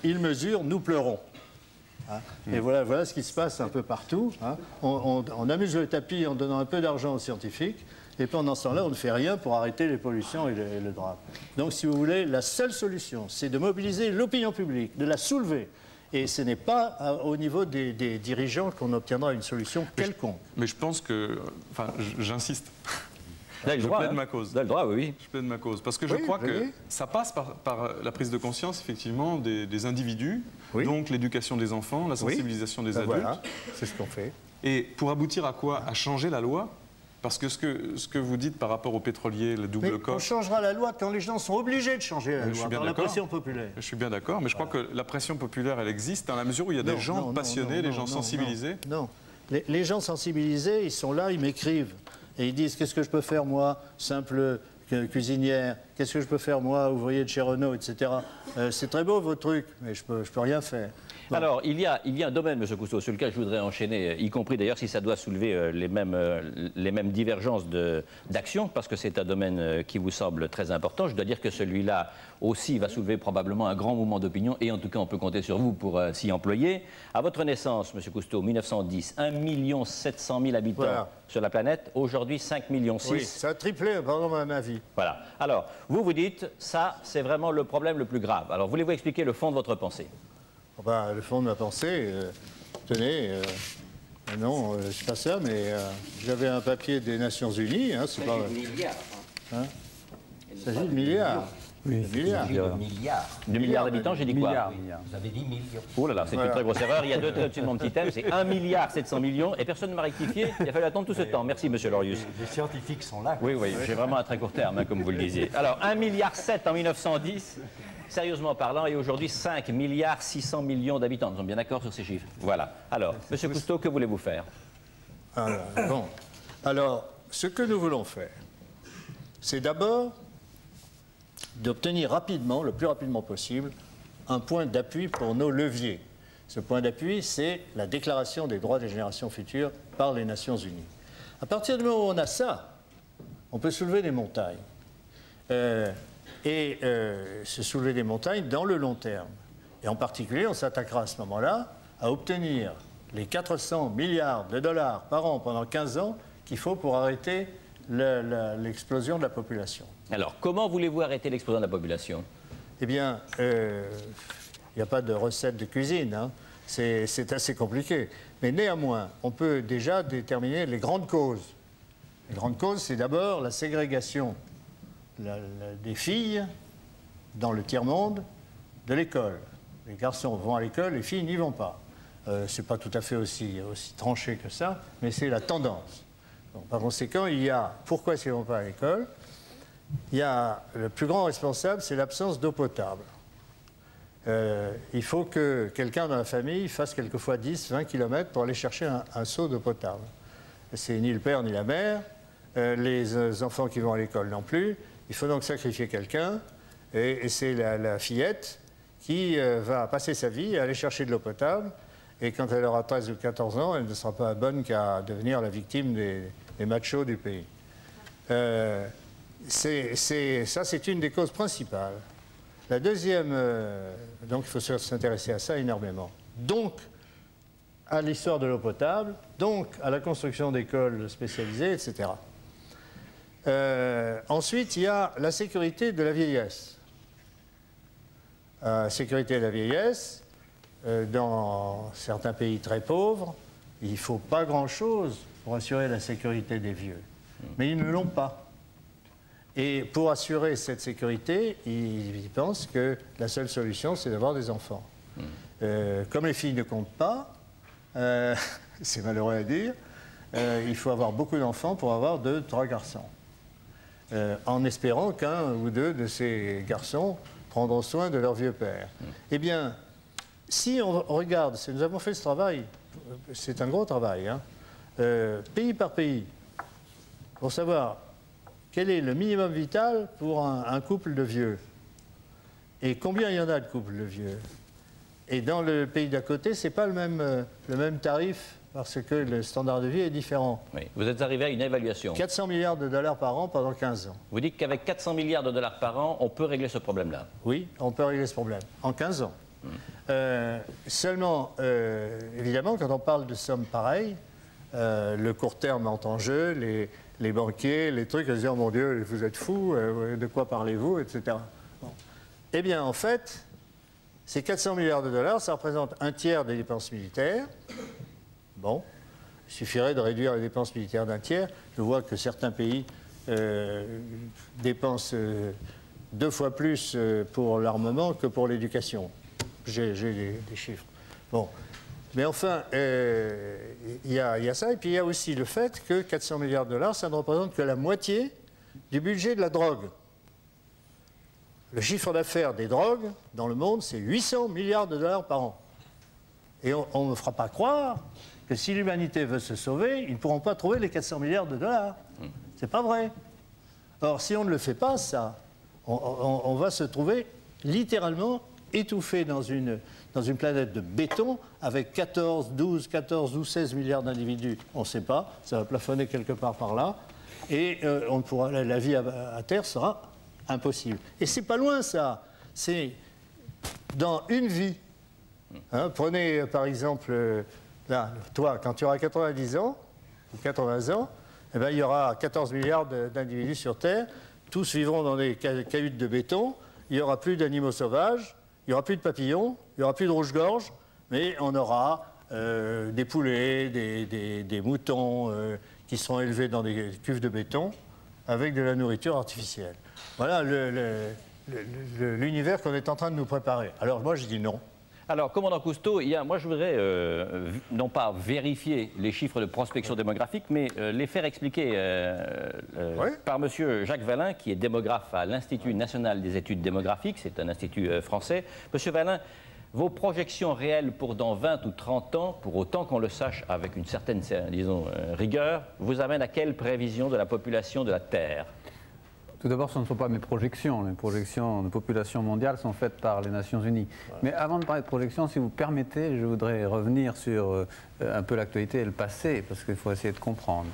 ils mesurent, nous pleurons. Hein. Et voilà ce qui se passe un peu partout. Hein. On amuse le tapis en donnant un peu d'argent aux scientifiques, et pendant ce temps-là, on ne fait rien pour arrêter les pollutions et le drame. Donc, si vous voulez, la seule solution, c'est de mobiliser l'opinion publique, de la soulever. Et ce n'est pas au niveau des dirigeants qu'on obtiendra une solution quelconque. Mais je pense que... Enfin, j'insiste. Je plaide ma cause. Oui. Je plaide ma cause. Parce que je crois que ça passe par la prise de conscience, effectivement, des individus, donc l'éducation des enfants, la sensibilisation des adultes. Voilà, c'est ce qu'on fait. Et pour aboutir à quoi? À changer la loi. Parce que ce que vous dites par rapport aux pétroliers, le double coque... On changera la loi quand les gens sont obligés de changer la loi, par la pression populaire. Je suis bien d'accord, mais je crois que la pression populaire, elle existe dans la mesure où il y a des gens passionnés, des gens sensibilisés. Non, les gens sensibilisés, ils sont là, ils m'écrivent. Et ils disent, qu'est-ce que je peux faire, moi, simple cuisinière, qu'est-ce que je peux faire, moi, ouvrier de chez Renault, etc. C'est très beau, vos trucs, mais je peux rien faire. Bon. Alors, il y a un domaine, M. Cousteau, sur lequel je voudrais enchaîner, y compris d'ailleurs si ça doit soulever les mêmes divergences d'action, parce que c'est un domaine qui vous semble très important. Je dois dire que celui-là aussi va soulever probablement un grand mouvement d'opinion, et en tout cas, on peut compter sur vous pour s'y employer. À votre naissance, M. Cousteau, 1910, 1 700 000 habitants sur la planète, aujourd'hui 5,6 millions. Oui, ça a triplé pendant ma vie. Voilà. Alors, vous dites, ça, c'est vraiment le problème le plus grave. Alors, voulez-vous expliquer le fond de votre pensée? Ben, le fond de ma pensée, tenez, non, c'est pas ça, mais j'avais un papier des Nations Unies. Hein, c'est pas... milliards. Hein, il s'agit de milliards. Oui, de milliards. 2 milliards d'habitants, j'ai dit quoi? Vous avez dit millions. Oh là là, c'est une très grosse erreur. Il y a 2 traits au-dessus de mon petit thème, c'est 1 700 000 000 et personne ne m'a rectifié. Il a fallu attendre tout ce temps. Merci, monsieur Lorius. Les scientifiques sont là. Oui, j'ai vraiment un très court terme, hein, comme vous le disiez. Alors, 1,7 milliard en 1910. sérieusement parlant, il y a aujourd'hui 5 milliards 600 millions d'habitants. Nous sommes bien d'accord sur ces chiffres. Voilà. Alors, Monsieur Cousteau, que voulez-vous faire? Alors, ce que nous voulons faire, c'est d'abord d'obtenir rapidement, le plus rapidement possible, un point d'appui pour nos leviers. Ce point d'appui, c'est la Déclaration des droits des générations futures par les Nations Unies. À partir du moment où on a ça, on peut soulever des montagnes. Se soulever des montagnes dans le long terme. Et en particulier, on s'attaquera à ce moment-là à obtenir les 400 milliards de dollars par an pendant 15 ans qu'il faut pour arrêter l'explosion de la population. Alors, comment voulez-vous arrêter l'explosion de la population? Eh bien, il n'y a pas de recette de cuisine, hein. C'est assez compliqué. Mais néanmoins, on peut déjà déterminer les grandes causes. Les grandes causes, c'est d'abord la ségrégation des filles dans le tiers-monde de l'école. Les garçons vont à l'école, les filles n'y vont pas. Ce n'est pas tout à fait aussi tranché que ça, mais c'est la tendance. Donc, par conséquent, il y a, pourquoi ils ne vont pas à l'école? Il y a le plus grand responsable, c'est l'absence d'eau potable. Il faut que quelqu'un dans la famille fasse quelquefois 10-20 km pour aller chercher un seau d'eau potable. C'est ni le père ni la mère, les enfants qui vont à l'école non plus. Il faut donc sacrifier quelqu'un, et c'est la fillette qui va passer sa vie à aller chercher de l'eau potable, et quand elle aura 13 ou 14 ans, elle ne sera pas bonne qu'à devenir la victime des machos du pays. Ça, c'est une des causes principales. La deuxième, donc il faut s'intéresser à ça énormément. Donc, à l'histoire de l'eau potable, donc à la construction d'écoles spécialisées, etc. Ensuite, il y a la sécurité de la vieillesse. Sécurité de la vieillesse, dans certains pays très pauvres, il ne faut pas grand-chose pour assurer la sécurité des vieux. Mais ils ne l'ont pas. Et pour assurer cette sécurité, ils pensent que la seule solution, c'est d'avoir des enfants. Comme les filles ne comptent pas, c'est malheureux à dire, il faut avoir beaucoup d'enfants pour avoir 2-3 garçons. En espérant qu'un ou deux de ces garçons prendront soin de leur vieux père. Eh bien, si on regarde, nous avons fait ce travail, c'est un gros travail, hein, pays par pays, pour savoir quel est le minimum vital pour un couple de vieux et combien il y en a de couples de vieux. Et dans le pays d'à côté, ce n'est pas le même tarif parce que le standard de vie est différent. Oui. Vous êtes arrivé à une évaluation. 400 milliards de dollars par an pendant 15 ans. Vous dites qu'avec 400 milliards de dollars par an, on peut régler ce problème-là? Oui, on peut régler ce problème en 15 ans. Seulement, évidemment, quand on parle de sommes pareilles, le court terme entre en jeu, les banquiers, les trucs, ils disent « Oh mon Dieu, vous êtes fous, de quoi parlez-vous » etc. Bon. Eh bien, en fait, ces 400 milliards de dollars, ça représente un tiers des dépenses militaires. Bon, il suffirait de réduire les dépenses militaires d'un tiers. Je vois que certains pays dépensent 2 fois plus pour l'armement que pour l'éducation. J'ai des chiffres. Bon. Mais enfin, il y a ça, et puis il y a aussi le fait que 400 milliards de dollars, ça ne représente que la moitié du budget de la drogue. Le chiffre d'affaires des drogues dans le monde, c'est 800 milliards de dollars par an. Et on ne fera pas croire que si l'humanité veut se sauver, ils ne pourront pas trouver les 400 milliards de dollars. C'est pas vrai. Or, si on ne le fait pas, ça, on va se trouver littéralement étouffé dans une planète de béton avec 14 ou 16 milliards d'individus. On ne sait pas, ça va plafonner quelque part par là. Et la vie à terre sera impossible. Et c'est pas loin, ça. C'est dans une vie. Hein, prenez par exemple, là, toi, quand tu auras 90 ans, ou 80 ans, eh ben, il y aura 14 milliards d'individus sur Terre. Tous vivront dans des cahutes de béton. Il n'y aura plus d'animaux sauvages. Il n'y aura plus de papillons, il n'y aura plus de rouge-gorge, mais on aura des poulets, des moutons qui seront élevés dans des cuves de béton avec de la nourriture artificielle. Voilà l'univers qu'on est en train de nous préparer. Alors moi je dis non. Alors, commandant Cousteau, moi je voudrais non pas vérifier les chiffres de prospection démographique, mais les faire expliquer par monsieur Jacques Vallin, qui est démographe à l'Institut national des études démographiques, c'est un institut français. Monsieur Vallin, vos projections réelles pour dans 20 ou 30 ans, pour autant qu'on le sache avec une certaine, disons, rigueur, vous amènent à quelle prévision de la population de la Terre? Tout d'abord, ce ne sont pas mes projections. Les projections de population mondiale sont faites par les Nations Unies. Mais avant de parler de projections, si vous permettez, je voudrais revenir sur un peu l'actualité et le passé, parce qu'il faut essayer de comprendre.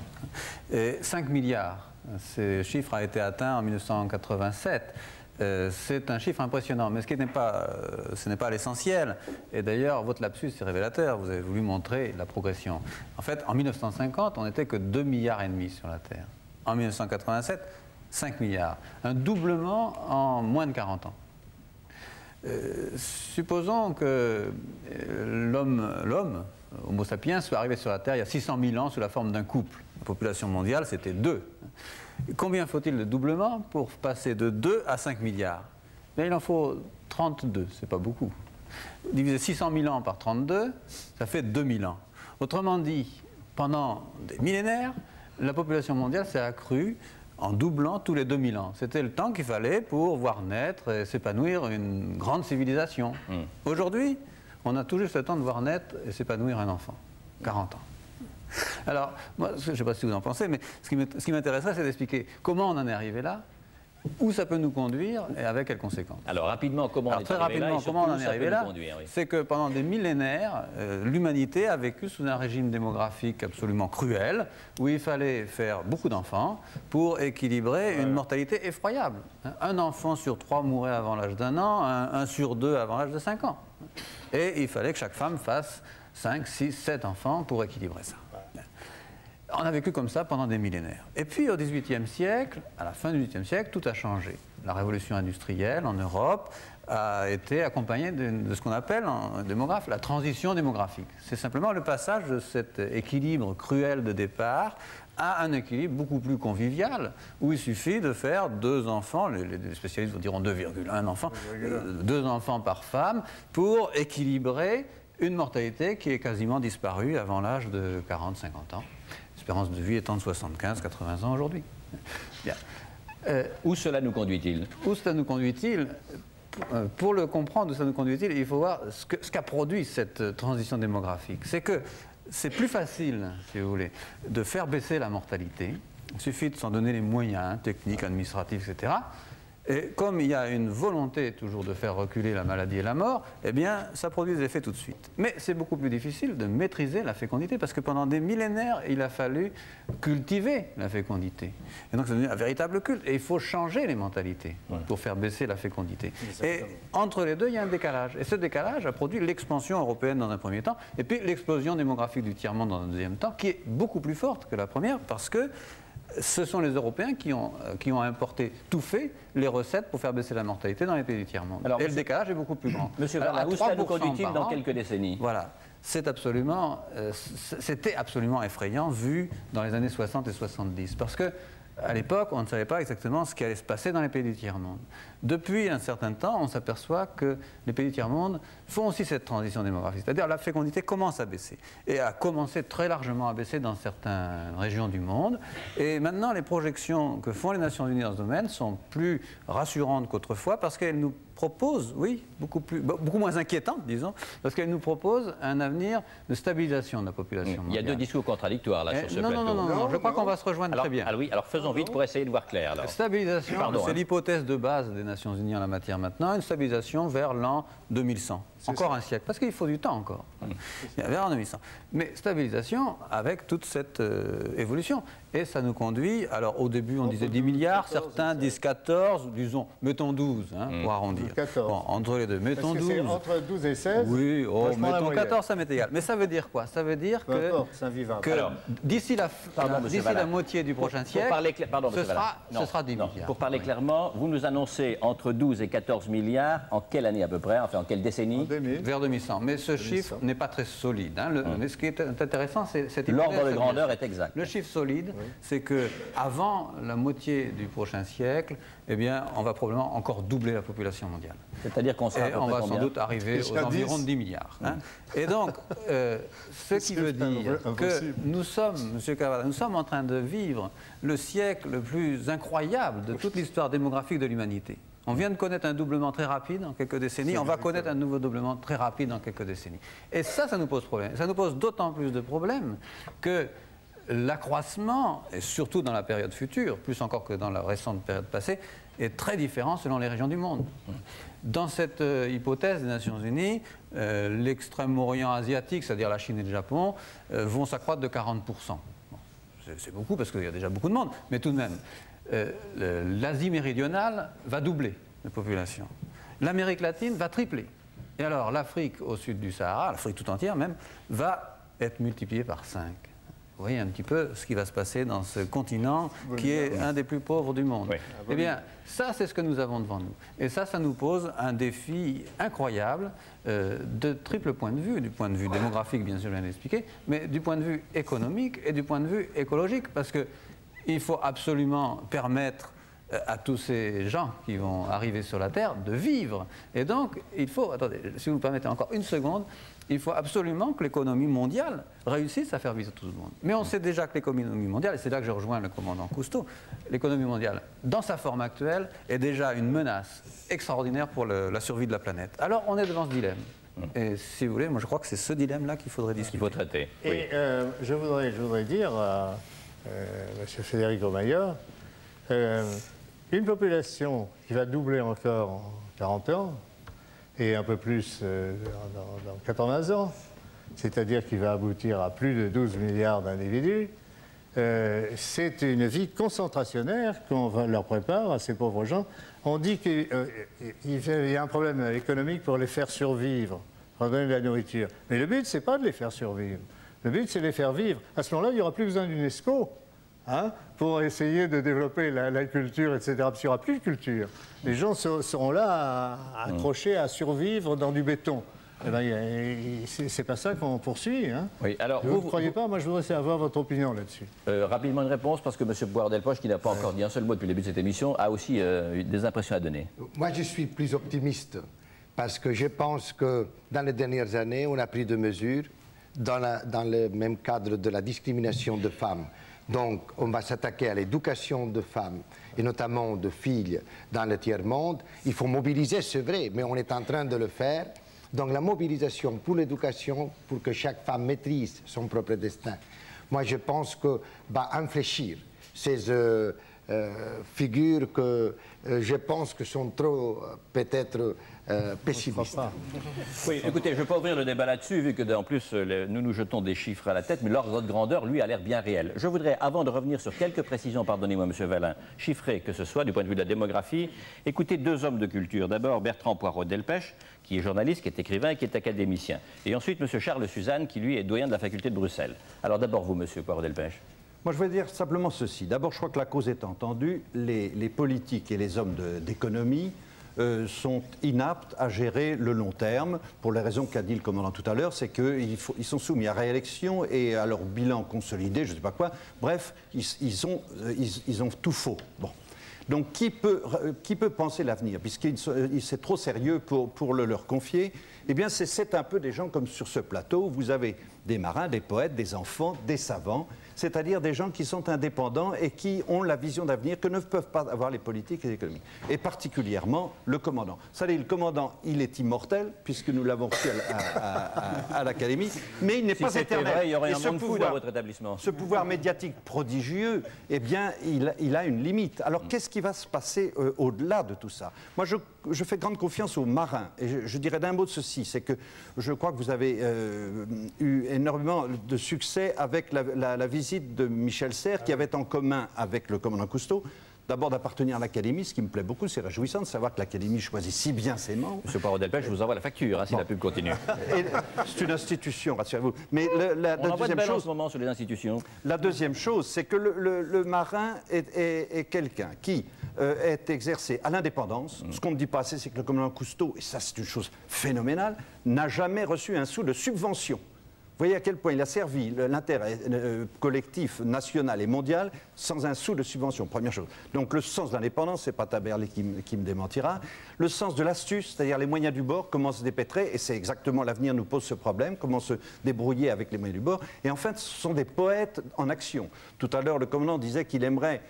5 milliards, ce chiffre a été atteint en 1987. C'est un chiffre impressionnant, mais ce n'est pas l'essentiel. Et d'ailleurs, votre lapsus est révélateur. Vous avez voulu montrer la progression. En fait, en 1950, on n'était que 2,5 milliards sur la Terre. En 1987, 5 milliards. Un doublement en moins de 40 ans. Supposons que l'homme, Homo sapiens, soit arrivé sur la Terre il y a 600 000 ans sous la forme d'un couple. La population mondiale, c'était 2. Combien faut-il de doublement pour passer de 2 à 5 milliards? Mais il en faut 32, c'est pas beaucoup. Diviser 600 000 ans par 32, ça fait 2000 ans. Autrement dit, pendant des millénaires, la population mondiale s'est accrue en doublant tous les 2000 ans. C'était le temps qu'il fallait pour voir naître et s'épanouir une grande civilisation. Aujourd'hui, on a tout juste le temps de voir naître et s'épanouir un enfant. 40 ans. Alors, moi, je ne sais pas si vous en pensez, mais ce qui m'intéresserait, c'est d'expliquer comment on en est arrivé là, où ça peut nous conduire et avec quelles conséquences. Alors, rapidement, comment on est arrivé là, comment on en est arrivé là, c'est que pendant des millénaires, l'humanité a vécu sous un régime démographique absolument cruel, où il fallait faire beaucoup d'enfants pour équilibrer une mortalité effroyable. Un enfant sur 3 mourait avant l'âge d'1 an, un sur 2 avant l'âge de 5 ans. Et il fallait que chaque femme fasse 5, 6, 7 enfants pour équilibrer ça. On a vécu comme ça pendant des millénaires. Et puis au XVIIIe siècle, à la fin du XVIIIe siècle, tout a changé. La révolution industrielle en Europe a été accompagnée de ce qu'on appelle en démographe la transition démographique. C'est simplement le passage de cet équilibre cruel de départ à un équilibre beaucoup plus convivial, où il suffit de faire 2 enfants, les spécialistes vous diront 2,1 enfants, 2 enfants par femme, pour équilibrer une mortalité qui est quasiment disparue avant l'âge de 40-50 ans. L'espérance de vie étant de 75-80 ans aujourd'hui. Où cela nous conduit-il? Où cela nous conduit-il? Pour le comprendre, où cela nous conduit-il, il faut voir ce qu'a produit cette transition démographique. C'est que c'est plus facile, si vous voulez, de faire baisser la mortalité. Il suffit de s'en donner les moyens techniques, administratifs, etc. Et comme il y a une volonté toujours de faire reculer la maladie et la mort, eh bien, ça produit des effets tout de suite. Mais c'est beaucoup plus difficile de maîtriser la fécondité, parce que pendant des millénaires, il a fallu cultiver la fécondité. Et donc, c'est devenu un véritable culte. Et il faut changer les mentalités pour faire baisser la fécondité. Et entre les deux, il y a un décalage. Et ce décalage a produit l'expansion européenne dans un premier temps, et puis l'explosion démographique du tiers-monde dans un deuxième temps, qui est beaucoup plus forte que la première, parce que ce sont les Européens qui ont importé, tout fait, les recettes pour faire baisser la mortalité dans les pays du tiers-monde. Et le décalage est beaucoup plus grand. Monsieur Vallin, où cela nous conduit-il dans quelques décennies? Voilà. C'était absolument effrayant, vu dans les années 60 et 70. Parce que à l'époque, on ne savait pas exactement ce qui allait se passer dans les pays du tiers-monde. Depuis un certain temps, on s'aperçoit que les pays du tiers-monde font aussi cette transition démographique. C'est-à-dire la fécondité commence à baisser. Et a commencé très largement à baisser dans certaines régions du monde. Et maintenant, les projections que font les Nations Unies dans ce domaine sont plus rassurantes qu'autrefois, parce qu'elles nous proposent, oui, beaucoup moins inquiétantes, disons, parce qu'elles nous proposent un avenir de stabilisation de la population mondiale. Il y a 2 discours contradictoires là sur ce plateau. Non, je crois qu'on va se rejoindre très bien. Alors faisons vite pour essayer de voir clair. Alors. Stabilisation, c'est l'hypothèse de base des Nations Unies en la matière maintenant, une stabilisation vers l'an 2100. Encore un siècle, parce qu'il faut du temps encore. Vers l'an 2100. Mais stabilisation avec toute cette évolution. Et ça nous conduit, alors au début on disait 10 milliards, certains disent 14, disons, mettons 12, pour arrondir. 14. Bon, entre les deux, mettons 12. Entre 12 et 16. Oui, mettons 14, ça m'est égal. Mais ça veut dire quoi? Ça veut dire que d'ici la moitié du prochain siècle, ce sera 10 milliards. Pour parler clairement, vous nous annoncez entre 12 et 14 milliards, en quelle année à peu près? Enfin, en quelle décennie? Vers 2100. Mais ce chiffre n'est pas très solide. Hein. Mais ce qui est intéressant, c'est cette hypothèse. L'ordre de grandeur est exact. Le chiffre solide, c'est qu'avant la moitié du prochain siècle, eh bien, on va probablement encore doubler la population mondiale. C'est-à-dire qu'on sera on va sans doute arriver aux environs de 10 milliards. Hein. Et donc, ce qui veut dire que nous sommes, M. Cavada, nous sommes en train de vivre le siècle le plus incroyable de toute l'histoire démographique de l'humanité. On vient de connaître un doublement très rapide en quelques décennies, on va connaître un nouveau doublement très rapide en quelques décennies. Et ça nous pose problème. Ça nous pose d'autant plus de problèmes que l'accroissement, et surtout dans la période future, plus encore que dans la récente période passée, est très différent selon les régions du monde. Dans cette hypothèse des Nations Unies, l'extrême-orient asiatique, c'est-à-dire la Chine et le Japon, vont s'accroître de 40%. Bon, c'est beaucoup parce qu'il y a déjà beaucoup de monde, mais tout de même, l'Asie méridionale va doubler de population. L'Amérique latine va tripler. Et alors l'Afrique au sud du Sahara, l'Afrique tout entière même, va être multipliée par 5. Vous voyez un petit peu ce qui va se passer dans ce continent qui est un des plus pauvres du monde. Oui. Eh bien, ça, c'est ce que nous avons devant nous. Et ça nous pose un défi incroyable de triple point de vue. Du point de vue démographique, bien sûr, je viens d'expliquer, mais du point de vue économique et du point de vue écologique. Parce qu'il faut absolument permettre à tous ces gens qui vont arriver sur la Terre de vivre. Et donc, il faut, attendez, si vous me permettez encore une seconde, il faut absolument que l'économie mondiale réussisse à faire vivre tout le monde. Mais on sait déjà que l'économie mondiale, et c'est là que je rejoins le commandant Cousteau, l'économie mondiale, dans sa forme actuelle, est déjà une menace extraordinaire pour la survie de la planète. Alors on est devant ce dilemme. Et si vous voulez, moi je crois que c'est ce dilemme-là qu'il faudrait discuter. Il faut traiter. Et je voudrais dire à M. Federico Maillard, une population qui va doubler encore en 40 ans, et un peu plus dans 80 ans, c'est-à-dire qu'il va aboutir à plus de 12 milliards d'individus, c'est une vie concentrationnaire qu'on leur prépare à ces pauvres gens. On dit qu'il y a un problème économique pour les faire survivre, pour donner de la nourriture. Mais le but, ce n'est pas de les faire survivre. Le but, c'est de les faire vivre. À ce moment-là, il n'y aura plus besoin d'UNESCO. Hein, pour essayer de développer la culture, etc. Parce qu'il n'y aura plus de culture. Les gens seront là accrochés à survivre dans du béton. Eh ben, c'est pas ça qu'on poursuit. Hein. Oui, alors vous ne croyez pas? Moi, je voudrais avoir votre opinion là-dessus. Rapidement une réponse, parce que M. Boire-Delpoche, qui n'a pas encore dit un seul mot depuis le début de cette émission, a aussi des impressions à donner. Moi, je suis plus optimiste, parce que je pense que dans les dernières années, on a pris des mesures dans le même cadre de la discrimination de femmes. Donc, on va s'attaquer à l'éducation de femmes, et notamment de filles dans le tiers-monde. Il faut mobiliser, c'est vrai, mais on est en train de le faire. Donc, la mobilisation pour l'éducation, pour que chaque femme maîtrise son propre destin. Moi, je pense que va infléchir ces figures que je pense que sont trop, peut-être, pessimistes. Oui, écoutez, je ne vais pas ouvrir le débat là-dessus, vu que, en plus, nous nous jetons des chiffres à la tête, mais l'ordre de grandeur, lui, a l'air bien réel. Je voudrais, avant de revenir sur quelques précisions, pardonnez-moi, M. Vallin, chiffrées que ce soit, du point de vue de la démographie, écouter deux hommes de culture. D'abord, Bertrand Poirot-Delpech, qui est journaliste, qui est écrivain et qui est académicien. Et ensuite, M. Charles Suzanne, qui, lui, est doyen de la faculté de Bruxelles. Alors d'abord, vous, M. Poirot-Delpech. Moi, je vais dire simplement ceci. D'abord, je crois que la cause est entendue. Les politiques et les hommes d'économie sont inaptes à gérer le long terme, pour les raisons qu'a dit le commandant tout à l'heure, c'est qu'ils sont soumis à réélection et à leur bilan consolidé, je ne sais pas quoi. Bref, ils ont tout faux. Bon. Donc, qui peut penser l'avenir, puisqu'il c'est trop sérieux pour le leur confier? Eh bien, c'est un peu des gens comme sur ce plateau, où vous avez des marins, des poètes, des enfants, des savants, c'est-à-dire des gens qui sont indépendants et qui ont la vision d'avenir que ne peuvent pas avoir les politiques et les économiques. Et particulièrement le commandant. Vous savez, le commandant, il est immortel, puisque nous l'avons reçu à l'Académie, mais il n'est pas éternel. Vrai, il y aurait un monde fou dans votre établissement. Ce pouvoir médiatique prodigieux, eh bien, il a une limite. Alors, qu'est-ce qui va se passer au-delà de tout ça? Moi, je fais grande confiance aux marins. Et je dirais d'un mot de ceci, c'est que je crois que vous avez eu énormément de succès avec la visite de Michel Serres, qui avait en commun avec le commandant Cousteau, d'abord d'appartenir à l'Académie, ce qui me plaît beaucoup, c'est réjouissant de savoir que l'Académie choisit si bien ses membres. Monsieur Poirot-Delpech, je vous envoie la facture, hein, si la pub continue. C'est une institution, rassurez-vous. Mais on envoie de belles en ce moment sur les institutions. La deuxième chose, c'est que le marin est quelqu'un qui est exercée à l'indépendance. Ce qu'on ne dit pas assez, c'est que le commandant Cousteau, et ça c'est une chose phénoménale, n'a jamais reçu un sou de subvention. Vous voyez à quel point il a servi l'intérêt collectif, national et mondial sans un sou de subvention, première chose. Donc le sens de l'indépendance, c'est pas Taberley qui me démentira. Le sens de l'astuce, c'est-à-dire les moyens du bord, comment se dépêtrer, et c'est exactement l'avenir nous pose ce problème, comment se débrouiller avec les moyens du bord. Et enfin, ce sont des poètes en action. Tout à l'heure, le commandant disait qu'il aimerait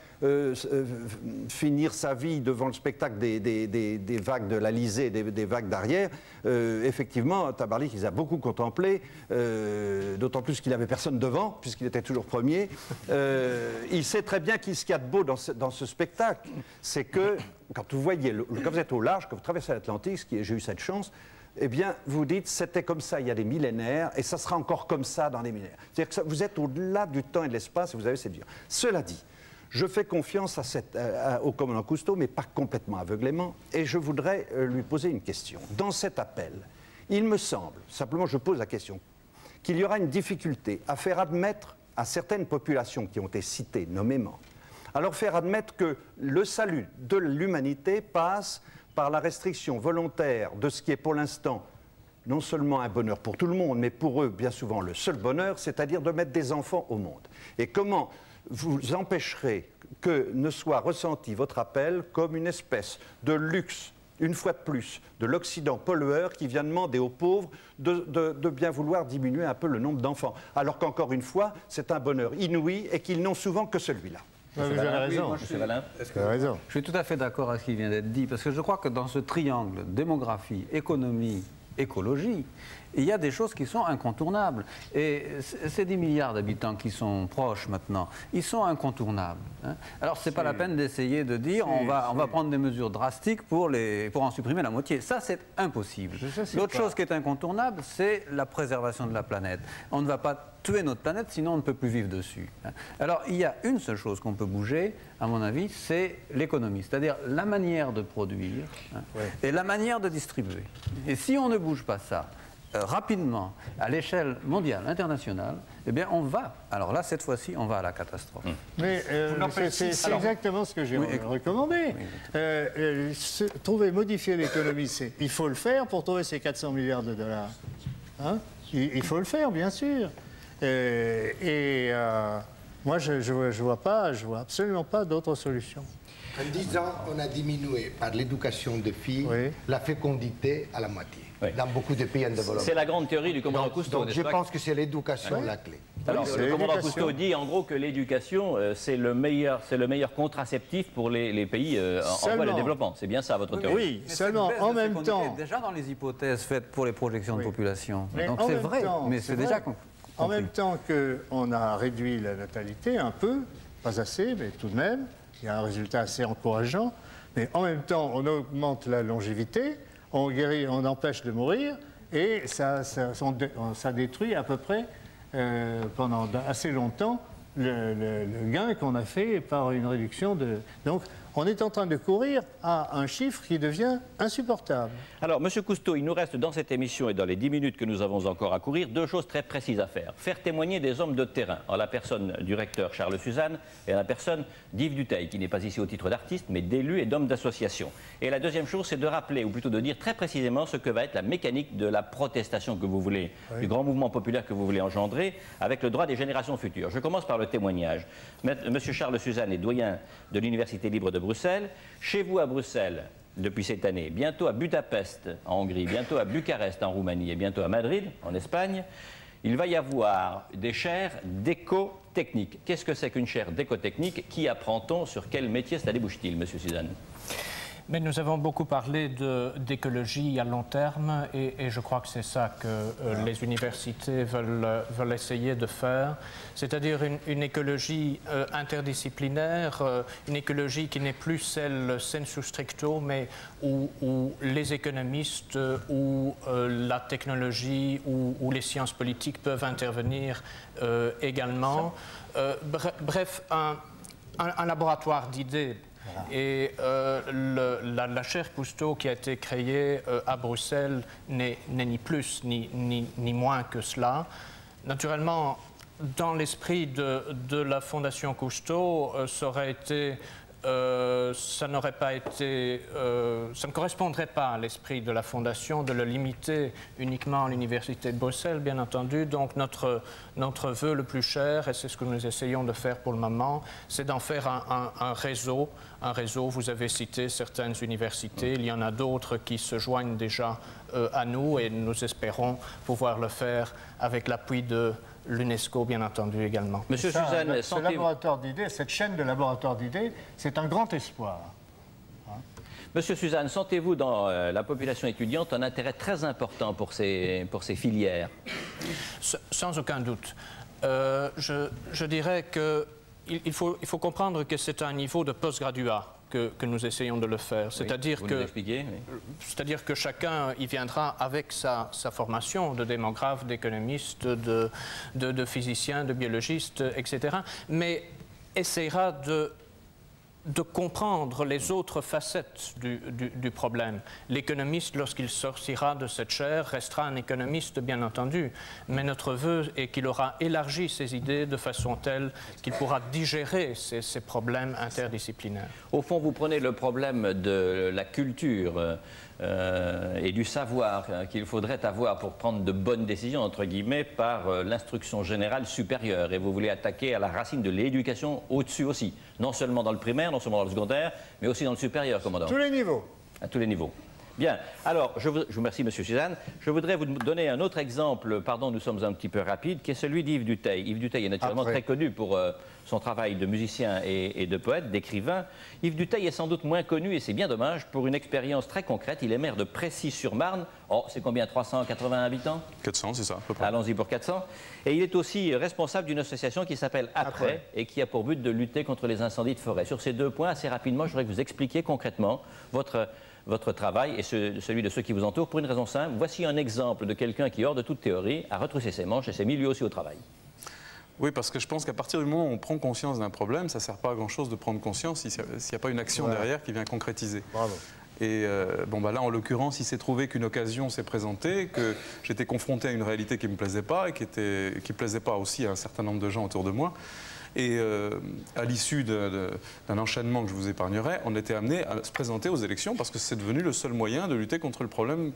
finir sa vie devant le spectacle des vagues de l'Alizé, des vagues d'arrière. Effectivement, Tabarly, il les a beaucoup contemplés, d'autant plus qu'il n'avait personne devant, puisqu'il était toujours premier. Il sait très bien ce qu'il y a de beau dans ce spectacle, c'est que quand vous voyez, quand vous êtes au large, quand vous traversez l'Atlantique, j'ai eu cette chance, eh bien, vous dites, c'était comme ça il y a des millénaires, et ça sera encore comme ça dans des millénaires. C'est-à-dire que vous êtes au-delà du temps et de l'espace, et vous avez cette vision. Cela dit, je fais confiance au commandant Cousteau, mais pas complètement aveuglément, et je voudrais lui poser une question. Dans cet appel, il me semble, simplement je pose la question, qu'il y aura une difficulté à faire admettre à certaines populations qui ont été citées nommément, à leur faire admettre que le salut de l'humanité passe par la restriction volontaire de ce qui est pour l'instant non seulement un bonheur pour tout le monde, mais pour eux bien souvent le seul bonheur, c'est-à-dire de mettre des enfants au monde. Et comment vous empêcherez que ne soit ressenti votre appel comme une espèce de luxe, une fois de plus, de l'Occident pollueur qui vient demander aux pauvres de bien vouloir diminuer un peu le nombre d'enfants, alors qu'encore une fois, c'est un bonheur inouï et qu'ils n'ont souvent que celui-là. Vous avez raison. Je suis tout à fait d'accord avec ce qui vient d'être dit, parce que je crois que dans ce triangle démographie, économie, écologie, il y a des choses qui sont incontournables. Et ces 10 milliards d'habitants qui sont proches maintenant, ils sont incontournables. Hein. Alors, ce n'est pas la peine d'essayer de dire on va prendre des mesures drastiques pour en supprimer la moitié. Ça, c'est impossible. L'autre chose qui est incontournable, c'est la préservation de la planète. On ne va pas tuer notre planète, sinon on ne peut plus vivre dessus. Hein. Alors, il y a une seule chose qu'on peut bouger, à mon avis, c'est l'économie, c'est-à-dire la manière de produire et la manière de distribuer. Et si on ne bouge pas ça, rapidement, à l'échelle mondiale, internationale, eh bien on va, alors là cette fois-ci, on va à la catastrophe. Mais c'est exactement ce que j'ai recommandé. Modifier l'économie, il faut le faire pour trouver ces 400 milliards de dollars. Hein, il faut le faire, bien sûr. Moi, je vois absolument pas d'autre solution. En 10 ans, on a diminué par l'éducation des filles la fécondité à la moitié. Oui. Dans beaucoup de pays en développement. C'est la grande théorie du commandant Cousteau. Donc je pense que c'est l'éducation la clé. Alors, le commandant Cousteau dit en gros que l'éducation, c'est le meilleur contraceptif pour les pays en voie de développement. C'est bien ça, votre théorie? Oui, seulement en même temps. Déjà dans les hypothèses faites pour les projections de population. Donc c'est vrai, mais c'est déjà compris. En même temps qu'on a réduit la natalité un peu, pas assez, mais tout de même, il y a un résultat assez encourageant. Mais en même temps, on augmente la longévité, on guérit, on empêche de mourir, et ça détruit à peu près, pendant assez longtemps, le gain qu'on a fait par une réduction de... Donc, on est en train de courir à un chiffre qui devient insupportable. Alors, M. Cousteau, il nous reste dans cette émission et dans les 10 minutes que nous avons encore à courir, 2 choses très précises à faire. Faire témoigner des hommes de terrain, en la personne du recteur Charles Suzanne et en la personne d'Yves Dutheil, qui n'est pas ici au titre d'artiste, mais d'élu et d'homme d'association. Et la deuxième chose, c'est de rappeler, ou plutôt de dire très précisément ce que va être la mécanique de la protestation que vous voulez, du grand mouvement populaire que vous voulez engendrer, avec le droit des générations futures. Je commence par le témoignage. M. Charles Suzanne est doyen de l'Université libre de Bruxelles. Chez vous à Bruxelles, depuis cette année, bientôt à Budapest en Hongrie, bientôt à Bucarest en Roumanie et bientôt à Madrid en Espagne, il va y avoir des chaires d'éco-technique. Qu'est-ce que c'est qu'une chaire d'éco-technique? Qui apprend-on? Sur quel métier cela débouche-t-il, M. Suzanne? Mais nous avons beaucoup parlé d'écologie à long terme et je crois que c'est ça que les universités veulent essayer de faire, c'est-à-dire une écologie interdisciplinaire, une écologie qui n'est plus celle sensu stricto, mais où les économistes, où la technologie, où les sciences politiques peuvent intervenir également. Bref, un laboratoire d'idées. Et la chaire Cousteau qui a été créée à Bruxelles n'est ni plus ni moins que cela. Naturellement, dans l'esprit de la Fondation Cousteau, ça aurait été ça n'aurait pas été, ça ne correspondrait pas à l'esprit de la Fondation de le limiter uniquement à l'Université de Bruxelles, bien entendu. Donc notre vœu le plus cher, et c'est ce que nous essayons de faire pour le moment, c'est d'en faire un réseau. Un réseau, vous avez cité certaines universités, il y en a d'autres qui se joignent déjà à nous, et nous espérons pouvoir le faire avec l'appui de l'UNESCO, bien entendu, également. Monsieur Suzanne, ce laboratoire d'idées, cette chaîne de laboratoires d'idées, c'est un grand espoir. Monsieur Suzanne, sentez-vous dans la population étudiante un intérêt très important pour ces filières? Sans aucun doute. Je dirais qu'il faut comprendre que c'est un niveau de postgraduat que nous essayons de le faire. C'est-à-dire que chacun y viendra avec sa formation de démographe, d'économiste, de physicien, de biologiste, etc. Mais essaiera de comprendre les autres facettes du problème. L'économiste, lorsqu'il sortira de cette chaire, restera un économiste, bien entendu, mais notre vœu est qu'il aura élargi ses idées de façon telle qu'il pourra digérer ces problèmes interdisciplinaires. Au fond, vous prenez le problème de la culture et du savoir qu'il faudrait avoir pour prendre de bonnes décisions, entre guillemets, par l'instruction générale supérieure. Et vous voulez attaquer à la racine de l'éducation au-dessus aussi. Non seulement dans le primaire, non seulement dans le secondaire, mais aussi dans le supérieur, commandant. Tous les niveaux. À tous les niveaux. Bien. Alors, je vous remercie, Monsieur Suzanne. Je voudrais vous donner un autre exemple, pardon, nous sommes un petit peu rapides, qui est celui d'Yves Dutheil. Yves Dutheil est naturellement très connu pour son travail de musicien et de poète, d'écrivain. Yves Dutheil est sans doute moins connu, et c'est bien dommage, pour une expérience très concrète. Il est maire de Précy-sur-Marne. Oh, c'est combien, 380 habitants? 400, c'est ça, à peu près. Allons-y pour 400. Et il est aussi responsable d'une association qui s'appelle Après, et qui a pour but de lutter contre les incendies de forêt. Sur ces deux points, assez rapidement, je voudrais que vous expliquiez concrètement votre travail et celui de ceux qui vous entourent, pour une raison simple. Voici un exemple de quelqu'un qui, hors de toute théorie, a retroussé ses manches et s'est mis lui aussi au travail. Oui, parce que je pense qu'à partir du moment où on prend conscience d'un problème, ça ne sert pas à grand-chose de prendre conscience s'il n'y a pas une action derrière qui vient concrétiser. Bravo. Et bon, bah là, en l'occurrence, il s'est trouvé qu'une occasion s'est présentée, que j'étais confronté à une réalité qui ne me plaisait pas et qui ne plaisait pas aussi à un certain nombre de gens autour de moi. Et à l'issue d'un enchaînement que je vous épargnerai, on était amené à se présenter aux élections parce que c'est devenu le seul moyen de lutter contre le problème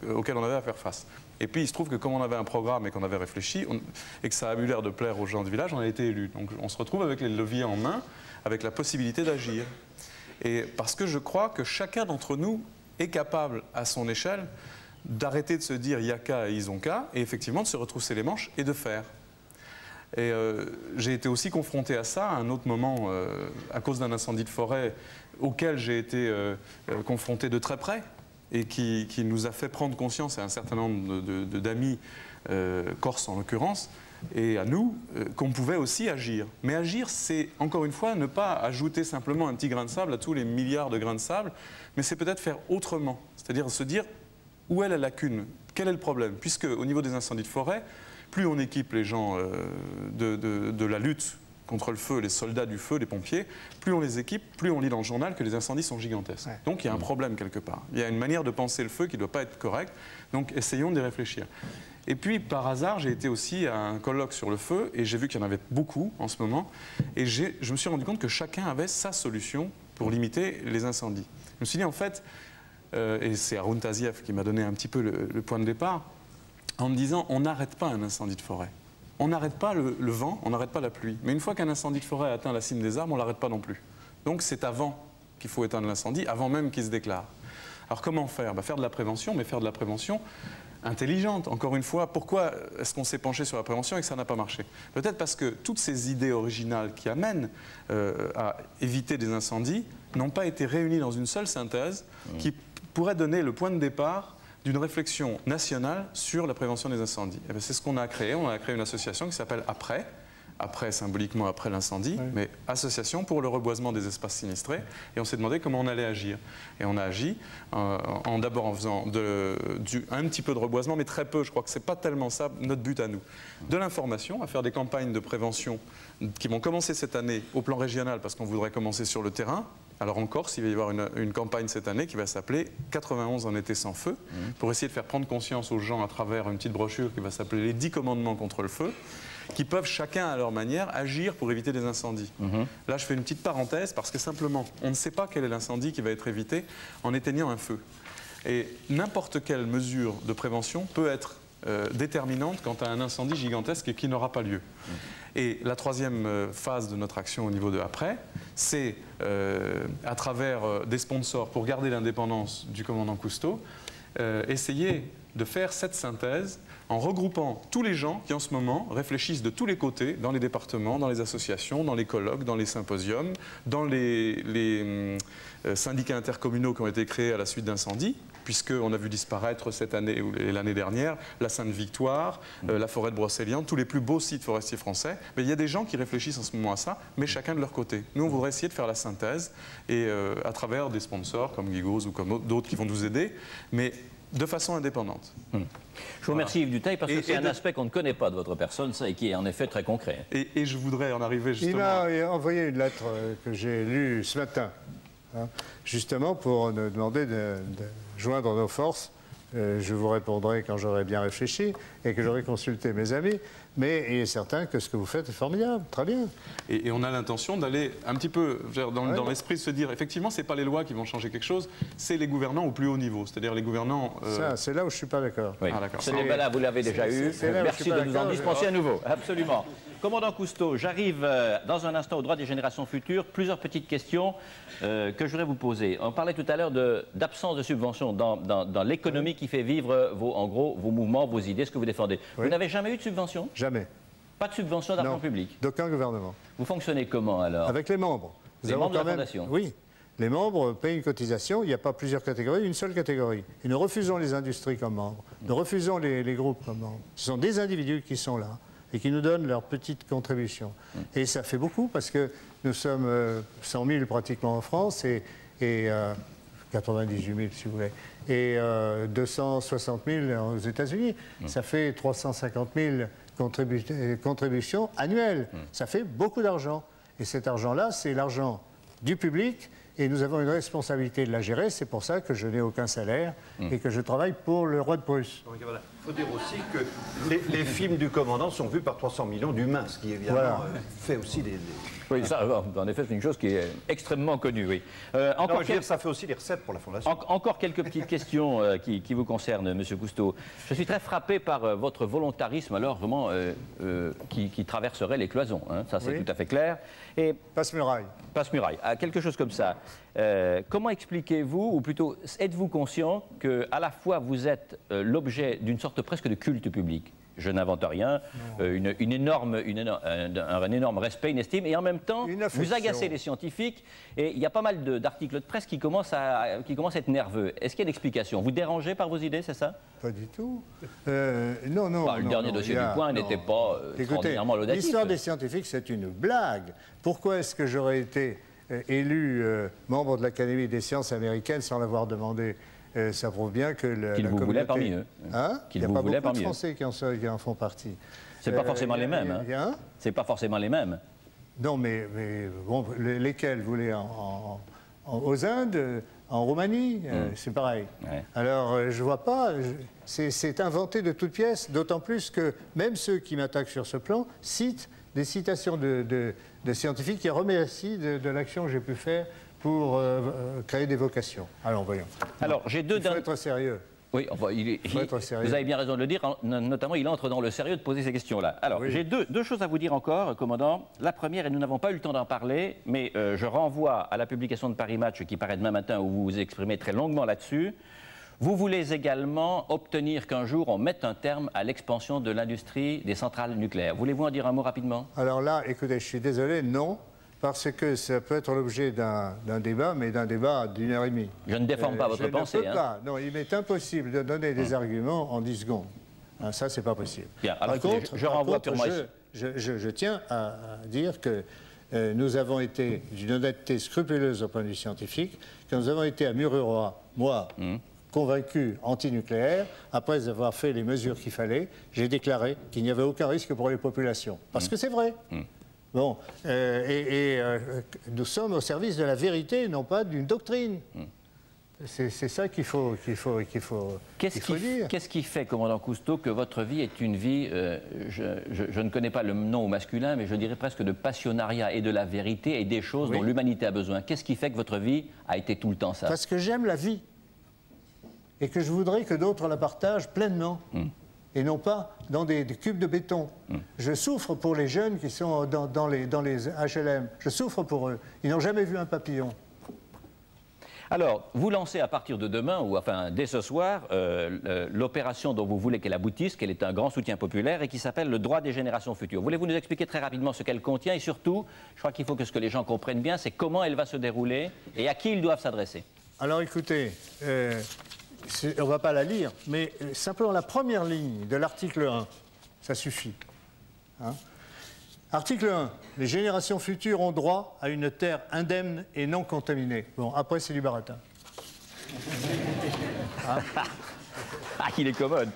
auquel on avait à faire face. Et puis il se trouve que comme on avait un programme et qu'on avait réfléchi, et que ça a eu l'air de plaire aux gens du village, on a été élus. Donc on se retrouve avec les leviers en main, avec la possibilité d'agir. Et parce que je crois que chacun d'entre nous est capable, à son échelle, d'arrêter de se dire « il y a qu'à et ils ont qu'à », et effectivement de se retrousser les manches et de faire. Et j'ai été aussi confronté à ça à un autre moment, à cause d'un incendie de forêt auquel j'ai été confronté de très près et qui nous a fait prendre conscience à un certain nombre d'amis corses en l'occurrence, et à nous, qu'on pouvait aussi agir. Mais agir, c'est encore une fois ne pas ajouter simplement un petit grain de sable à tous les milliards de grains de sable, mais c'est peut-être faire autrement, c'est-à-dire se dire où est la lacune, quel est le problème, puisque au niveau des incendies de forêt, plus on équipe les gens de la lutte contre le feu, les soldats du feu, les pompiers, plus on les équipe, plus on lit dans le journal que les incendies sont gigantesques. Ouais. Donc il y a un problème quelque part. Il y a une manière de penser le feu qui ne doit pas être correcte, donc essayons d'y réfléchir. Et puis par hasard, j'ai été aussi à un colloque sur le feu et j'ai vu qu'il y en avait beaucoup en ce moment et je me suis rendu compte que chacun avait sa solution pour limiter les incendies. Je me suis dit en fait, et c'est Haroun Tazieff qui m'a donné un petit peu le point de départ, en me disant on n'arrête pas un incendie de forêt. On n'arrête pas le vent, on n'arrête pas la pluie. Mais une fois qu'un incendie de forêt atteint la cime des arbres, on ne l'arrête pas non plus. Donc c'est avant qu'il faut éteindre l'incendie, avant même qu'il se déclare. Alors comment faire? Faire de la prévention, mais faire de la prévention intelligente. Encore une fois, pourquoi est-ce qu'on s'est penché sur la prévention et que ça n'a pas marché? Peut-être parce que toutes ces idées originales qui amènent à éviter des incendies n'ont pas été réunies dans une seule synthèse qui pourrait donner le point de départ d'une réflexion nationale sur la prévention des incendies. C'est ce qu'on a créé. On a créé une association qui s'appelle Après. Après, symboliquement, après l'incendie, mais association pour le reboisement des espaces sinistrés. Et on s'est demandé comment on allait agir. Et on a agi d'abord en faisant un petit peu de reboisement, mais très peu. Je crois que ce n'est pas tellement ça notre but à nous. De l'information, à faire des campagnes de prévention qui vont commencer cette année au plan régional, parce qu'on voudrait commencer sur le terrain. Alors en Corse, il va y avoir une campagne cette année qui va s'appeler 91 en été sans feu, pour essayer de faire prendre conscience aux gens à travers une petite brochure qui va s'appeler les 10 commandements contre le feu. qui peuvent chacun à leur manière agir pour éviter des incendies. Là, je fais une petite parenthèse parce que simplement, on ne sait pas quel est l'incendie qui va être évité en éteignant un feu. Et n'importe quelle mesure de prévention peut être déterminante quant à un incendie gigantesque et qui n'aura pas lieu. Et la troisième phase de notre action au niveau de après, c'est à travers des sponsors pour garder l'indépendance du commandant Cousteau, essayer de faire cette synthèse en regroupant tous les gens qui en ce moment réfléchissent de tous les côtés, dans les départements, dans les associations, dans les colloques, dans les symposiums, dans les syndicats intercommunaux qui ont été créés à la suite d'incendies, puisqu'on a vu disparaître cette année ou l'année dernière la Sainte-Victoire, la forêt de Brocéliande, tous les plus beaux sites forestiers français. Mais il y a des gens qui réfléchissent en ce moment à ça, mais chacun de leur côté. Nous, on voudrait essayer de faire la synthèse, et à travers des sponsors comme Gigoz ou comme d'autres qui vont nous aider, mais de façon indépendante. Je vous remercie Yves Dutheil parce que c'est un aspect qu'on ne connaît pas de votre personne, ça, et qui est en effet très concret. Et je voudrais en arriver justement... Il m'a envoyé une lettre que j'ai lue ce matin, hein, justement pour nous demander de joindre nos forces. Je vous répondrai quand j'aurai bien réfléchi et que j'aurai consulté mes amis. Mais il est certain que ce que vous faites est formidable, très bien. Et on a l'intention d'aller un petit peu dans l'esprit de se dire, effectivement, ce n'est pas les lois qui vont changer quelque chose, c'est les gouvernants au plus haut niveau, c'est-à-dire les gouvernants... Ça, c'est là où je ne suis pas d'accord. Oui. Ah, ce débat-là, vous l'avez déjà eu. Merci de nous en dispenser à nouveau. Absolument. Commandant Cousteau, j'arrive dans un instant au droit des générations futures. Plusieurs petites questions que je voudrais vous poser. On parlait tout à l'heure d'absence de subventions dans l'économie qui fait vivre, en gros, vos mouvements, vos idées, ce que vous défendez. Oui. Vous n'avez jamais eu de subvention? Jamais. Pas de subvention d'argent public? D'aucun gouvernement. Vous fonctionnez comment alors? Avec les membres. Les membres de la Fondation? Oui. Les membres payent une cotisation, il n'y a pas plusieurs catégories, une seule catégorie. Et nous refusons les industries comme membres, nous refusons les groupes comme membres. Ce sont des individus qui sont là et qui nous donnent leur petite contribution. Et ça fait beaucoup parce que nous sommes 100 000 pratiquement en France et 98 000 si vous voulez, et 260 000 aux États-Unis. Ça fait 350 000 contributions annuelles. Ça fait beaucoup d'argent. Et cet argent-là, c'est l'argent du public et nous avons une responsabilité de la gérer. C'est pour ça que je n'ai aucun salaire et que je travaille pour le roi de Prusse. Il faut dire aussi que les films du commandant sont vus par 300 millions d'humains, ce qui évidemment fait aussi des... Oui, ça, en effet, c'est une chose qui est extrêmement connue, oui. Ça fait aussi des recettes pour la Fondation. Encore quelques petites questions qui vous concernent, Monsieur Cousteau. Je suis très frappé par votre volontarisme, alors vraiment, qui traverserait les cloisons. Hein, ça, c'est tout à fait clair. Et Passe-muraille. Passe-muraille, quelque chose comme ça. Comment expliquez-vous, ou plutôt, êtes-vous conscient qu'à la fois vous êtes l'objet d'une sorte presque de culte public? Je n'invente rien, un énorme respect, une estime, et en même temps, vous agacez les scientifiques, et il y a pas mal d'articles de presse qui commencent à être nerveux. Est-ce qu'il y a une explication? Vous dérangez par vos idées, c'est ça? Pas du tout. Non. Le dernier dossier du Point n'était pas extraordinairement laudatif. L'histoire des scientifiques, c'est une blague. Pourquoi est-ce que j'aurais été élu membre de l'Académie des sciences américaines sans l'avoir demandé? Ça prouve bien que qu'ils vous voulaient parmi eux. Hein? Il n'y a pas beaucoup de Français qui en font partie. C'est pas forcément les mêmes. Hein? C'est pas forcément les mêmes. Non, mais bon, lesquels vous voulez aux Indes, en Roumanie, c'est pareil. Ouais. Alors, je vois pas. C'est inventé de toutes pièces, d'autant plus que même ceux qui m'attaquent sur ce plan citent des citations de scientifiques qui remercient de l'action que j'ai pu faire pour créer des vocations. Alors, voyons. Alors, j'ai deux... Il faut être sérieux. Oui, enfin, vous avez bien raison de le dire, notamment il entre dans le sérieux de poser ces questions-là. Alors, j'ai deux choses à vous dire encore, commandant. La première, et nous n'avons pas eu le temps d'en parler, mais je renvoie à la publication de Paris Match qui paraît demain matin où vous vous exprimez très longuement là-dessus. Vous voulez également obtenir qu'un jour on mette un terme à l'expansion de l'industrie des centrales nucléaires. Voulez-vous en dire un mot rapidement? Alors là, écoutez, je suis désolé, non. Parce que ça peut être l'objet d'un débat, mais d'un débat d'1 heure et demie. Je ne déforme pas votre pensée. Je ne peux pas. Non, il m'est impossible de donner des arguments en 10 secondes. Hein, ça, c'est pas possible. Bien, alors je renvoie purement ici. Je tiens à dire que nous avons été d'une honnêteté scrupuleuse au point de vue scientifique, que nous avons été à Mururoa, moi, convaincu anti-nucléaire, après avoir fait les mesures qu'il fallait, j'ai déclaré qu'il n'y avait aucun risque pour les populations. Parce que c'est vrai. Bon, nous sommes au service de la vérité, non pas d'une doctrine. C'est ça qu'il faut dire. Qu'est-ce qui fait, commandant Cousteau, que votre vie est une vie, je ne connais pas le nom au masculin, mais je dirais presque de passionnariat et de la vérité et des choses dont l'humanité a besoin. Qu'est-ce qui fait que votre vie a été tout le temps ça? Parce que j'aime la vie et que je voudrais que d'autres la partagent pleinement. Et non pas dans des cubes de béton. Je souffre pour les jeunes qui sont dans les HLM. Je souffre pour eux. Ils n'ont jamais vu un papillon. Alors, vous lancez à partir de demain, ou enfin dès ce soir, l'opération dont vous voulez qu'elle aboutisse, qu'elle ait un grand soutien populaire et qui s'appelle le droit des générations futures. Voulez-vous nous expliquer très rapidement ce qu'elle contient et surtout, je crois qu'il faut que ce que les gens comprennent bien, c'est comment elle va se dérouler et à qui ils doivent s'adresser. Alors écoutez, on ne va pas la lire, mais simplement la première ligne de l'article 1, ça suffit. Hein? Article 1. Les générations futures ont droit à une terre indemne et non contaminée. Bon, après, c'est du baratin. Hein? Ah, il est commode.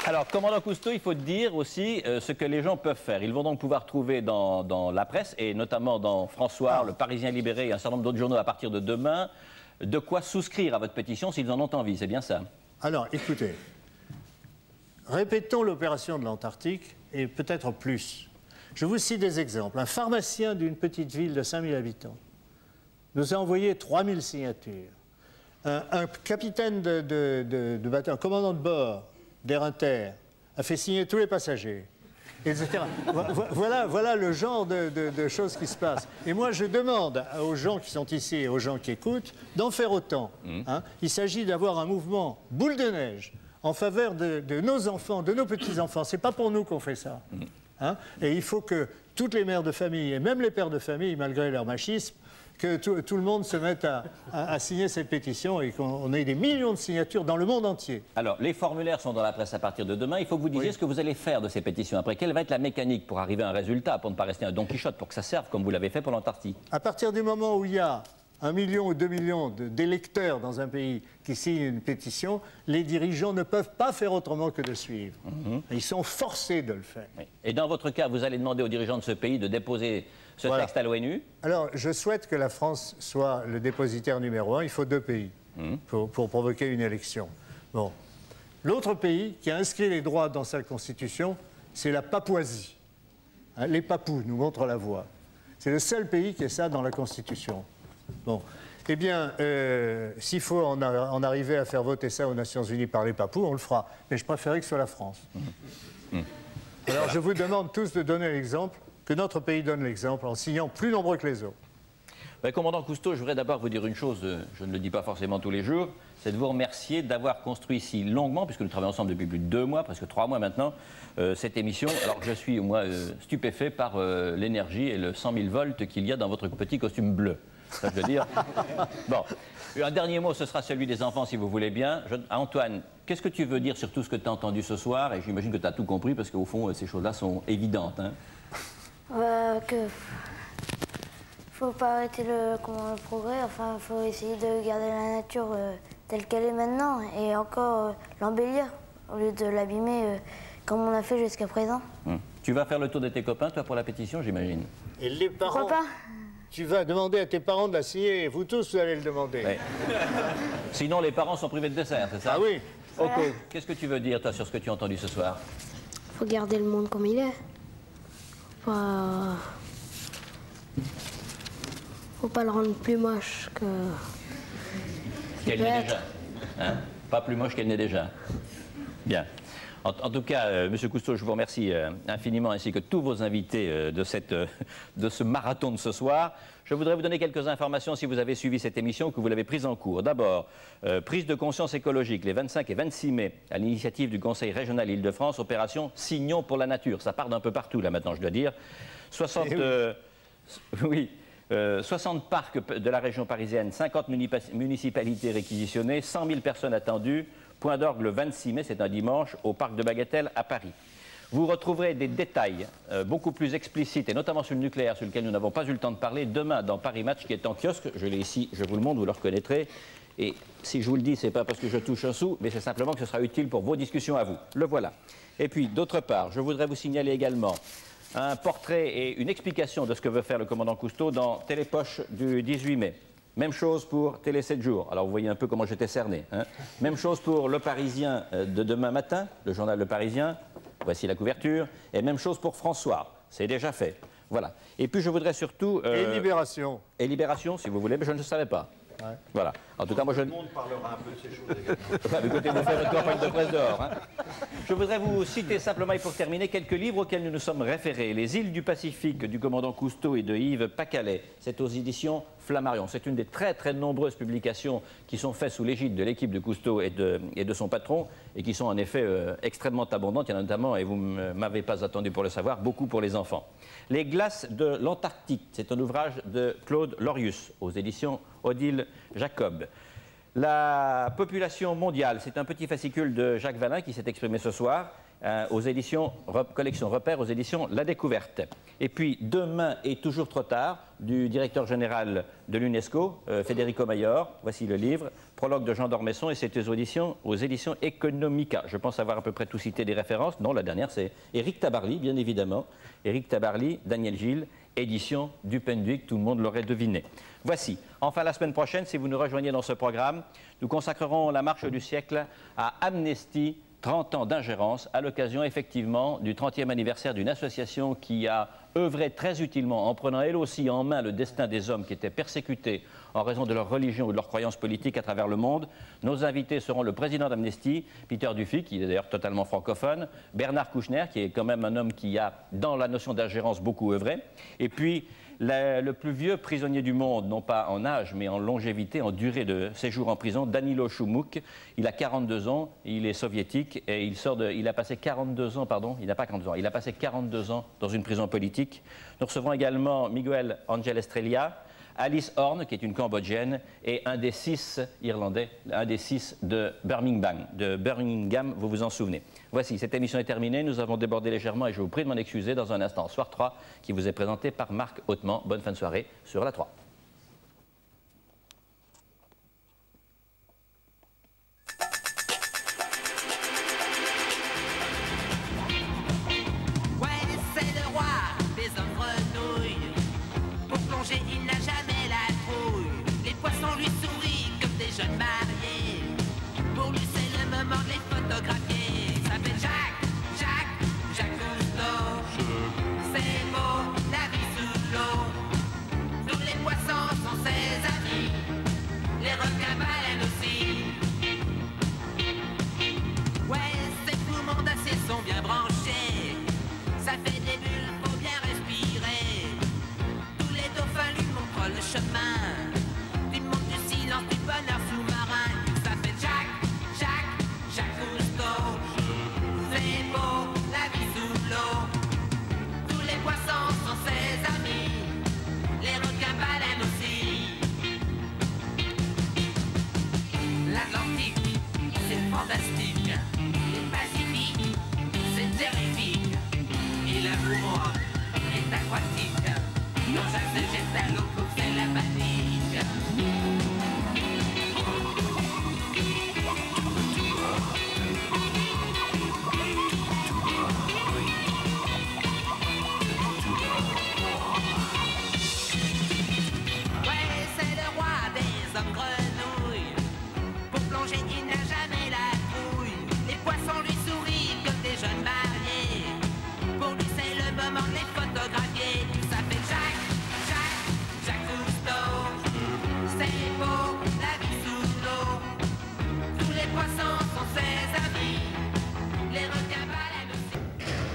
Alors, commandant Cousteau, il faut dire aussi ce que les gens peuvent faire. Ils vont donc pouvoir trouver dans la presse, et notamment dans François, Le Parisien Libéré et un certain nombre d'autres journaux à partir de demain, de quoi souscrire à votre pétition s'ils en ont envie. C'est bien ça? Alors, écoutez, répétons l'opération de l'Antarctique et peut-être plus. Je vous cite des exemples. Un pharmacien d'une petite ville de 5000 habitants nous a envoyé 3000 signatures. Un capitaine de bateau, un commandant de bord d'Air Inter a fait signer tous les passagers, etc. Voilà le genre de choses qui se passent. Et moi, je demande aux gens qui sont ici et aux gens qui écoutent d'en faire autant. Hein. Il s'agit d'avoir un mouvement boule de neige en faveur de nos enfants, de nos petits-enfants. Ce n'est pas pour nous qu'on fait ça. Hein. Et il faut que toutes les mères de famille, et même les pères de famille, malgré leur machisme, que tout le monde se mette à signer cette pétition et qu'on ait des millions de signatures dans le monde entier. Alors, les formulaires sont dans la presse à partir de demain. Il faut que vous disiez ce que vous allez faire de ces pétitions. Après, quelle va être la mécanique pour arriver à un résultat, pour ne pas rester un Don Quichotte, pour que ça serve comme vous l'avez fait pour l'Antarctique? À partir du moment où il y a 1 million ou 2 millions d'électeurs dans un pays qui signent une pétition, les dirigeants ne peuvent pas faire autrement que de suivre. Ils sont forcés de le faire. Oui. Et dans votre cas, vous allez demander aux dirigeants de ce pays de déposer ce texte à l'ONU? Alors, je souhaite que la France soit le dépositaire numéro 1. Il faut 2 pays pour provoquer une élection. Bon. L'autre pays qui a inscrit les droits dans sa constitution, c'est la Papouasie. Hein, les Papous nous montrent la voie. C'est le seul pays qui a ça dans la constitution. Bon. Eh bien, s'il faut en arriver à faire voter ça aux Nations Unies par les Papous, on le fera. Mais je préférais que ce soit la France. Alors, je vous demande tous de donner l'exemple, que notre pays donne l'exemple en signant plus nombreux que les autres. Ben, commandant Cousteau, je voudrais d'abord vous dire une chose, je ne le dis pas forcément tous les jours, c'est de vous remercier d'avoir construit si longuement, puisque nous travaillons ensemble depuis plus de 2 mois, presque 3 mois maintenant, cette émission. Alors je suis, moi, stupéfait par l'énergie et le 100 000 volts qu'il y a dans votre petit costume bleu. Ça, je veux dire. Bon, un dernier mot, ce sera celui des enfants, si vous voulez bien. Antoine, qu'est-ce que tu veux dire sur tout ce que tu as entendu ce soir? Et j'imagine que tu as tout compris, parce qu'au fond, ces choses-là sont évidentes. Hein. Que faut pas arrêter le progrès, enfin faut essayer de garder la nature telle qu'elle est maintenant et encore l'embellir au lieu de l'abîmer comme on a fait jusqu'à présent. Tu vas faire le tour de tes copains, toi, pour la pétition, j'imagine? Et les parents? Pourquoi pas? Tu vas demander à tes parents de la signer, vous tous, vous allez le demander. Ouais. Sinon, les parents sont privés de dessert, c'est ça? Ah oui. Voilà. Qu'est-ce que tu veux dire, toi, sur ce que tu as entendu ce soir? Faut garder le monde comme il est. Faut pas le rendre plus moche que... Qu'elle n'est déjà. Hein? Pas plus moche qu'elle n'est déjà. Bien. En tout cas, Monsieur Cousteau, je vous remercie infiniment, ainsi que tous vos invités de ce marathon de ce soir. Je voudrais vous donner quelques informations si vous avez suivi cette émission, que vous l'avez prise en cours. D'abord, prise de conscience écologique les 25 et 26 mai, à l'initiative du Conseil régional Île-de-France, opération Signons pour la nature. Ça part d'un peu partout, là, maintenant, je dois dire. 60 parcs de la région parisienne, 50 municipalités réquisitionnées, 100 000 personnes attendues. Point d'orgue le 26 mai, c'est un dimanche, au parc de Bagatelle à Paris. Vous retrouverez des détails beaucoup plus explicites, et notamment sur le nucléaire, sur lequel nous n'avons pas eu le temps de parler, demain dans Paris Match, qui est en kiosque. Je l'ai ici, je vous le montre, vous le reconnaîtrez. Et si je vous le dis, ce n'est pas parce que je touche un sou, mais c'est simplement que ce sera utile pour vos discussions à vous. Le voilà. Et puis, d'autre part, je voudrais vous signaler également un portrait et une explication de ce que veut faire le commandant Cousteau dans Télépoche du 18 mai. Même chose pour Télé 7 jours. Alors vous voyez un peu comment j'étais cerné. Hein. Même chose pour Le Parisien de demain matin, le journal Le Parisien. Voici la couverture. Et même chose pour François. C'est déjà fait. Voilà. Et puis je voudrais surtout... Et Libération. Et Libération, si vous voulez, mais je ne le savais pas. Ouais. Voilà. En tout cas, moi, Tout le monde parlera un peu de ces choses également. Écoutez, vous faites votre campagne de presse dehors. Hein. Je voudrais vous citer simplement, et pour terminer, quelques livres auxquels nous nous sommes référés. Les îles du Pacifique du commandant Cousteau et de Yves Pacalet. C'est aux éditions Flammarion. C'est une des très très nombreuses publications qui sont faites sous l'égide de l'équipe de Cousteau et de son patron, et qui sont en effet extrêmement abondantes. Il y en a notamment, et vous ne m'avez pas attendu pour le savoir, beaucoup pour les enfants. Les glaces de l'Antarctique, c'est un ouvrage de Claude Lorius, aux éditions Odile Jacob. La population mondiale, c'est un petit fascicule de Jacques Vallin qui s'est exprimé ce soir, aux éditions Collection Repères, aux éditions La Découverte. Et puis Demain est toujours trop tard, du directeur général de l'UNESCO, Federico Mayor. Voici le livre, prologue de Jean d'Ormesson, et c'est aux éditions Economica. Je pense avoir à peu près tout cité des références. Non, la dernière, c'est Éric Tabarly, bien évidemment. Éric Tabarly, Daniel Gilles, édition du Penduic, tout le monde l'aurait deviné. Voici. Enfin, la semaine prochaine, si vous nous rejoignez dans ce programme, nous consacrerons la marche du siècle à Amnesty, 30 ans d'ingérence, à l'occasion effectivement du 30e anniversaire d'une association qui a œuvré très utilement en prenant elle aussi en main le destin des hommes qui étaient persécutés en raison de leur religion ou de leurs croyances politiques à travers le monde. Nos invités seront le président d'Amnesty, Peter Dufy, qui est d'ailleurs totalement francophone, Bernard Kouchner, qui est quand même un homme qui a, dans la notion d'ingérence, beaucoup œuvré, et puis le plus vieux prisonnier du monde, non pas en âge, mais en longévité, en durée de séjour en prison, Danilo Shumuk. Il a 42 ans, il est soviétique et il a passé 42 ans, pardon, il n'a pas 42 ans, il a passé 42 ans dans une prison politique. Nous recevrons également Miguel Angel Estrella, Alice Horn, qui est une Cambodgienne, et un des 6 Irlandais, un des 6 de Birmingham, vous vous en souvenez. Voici, cette émission est terminée, nous avons débordé légèrement et je vous prie de m'en excuser. Dans un instant, Soir 3, qui vous est présenté par Marc Hautement. Bonne fin de soirée sur la 3.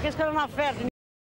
Qu'est-ce qu'on va faire?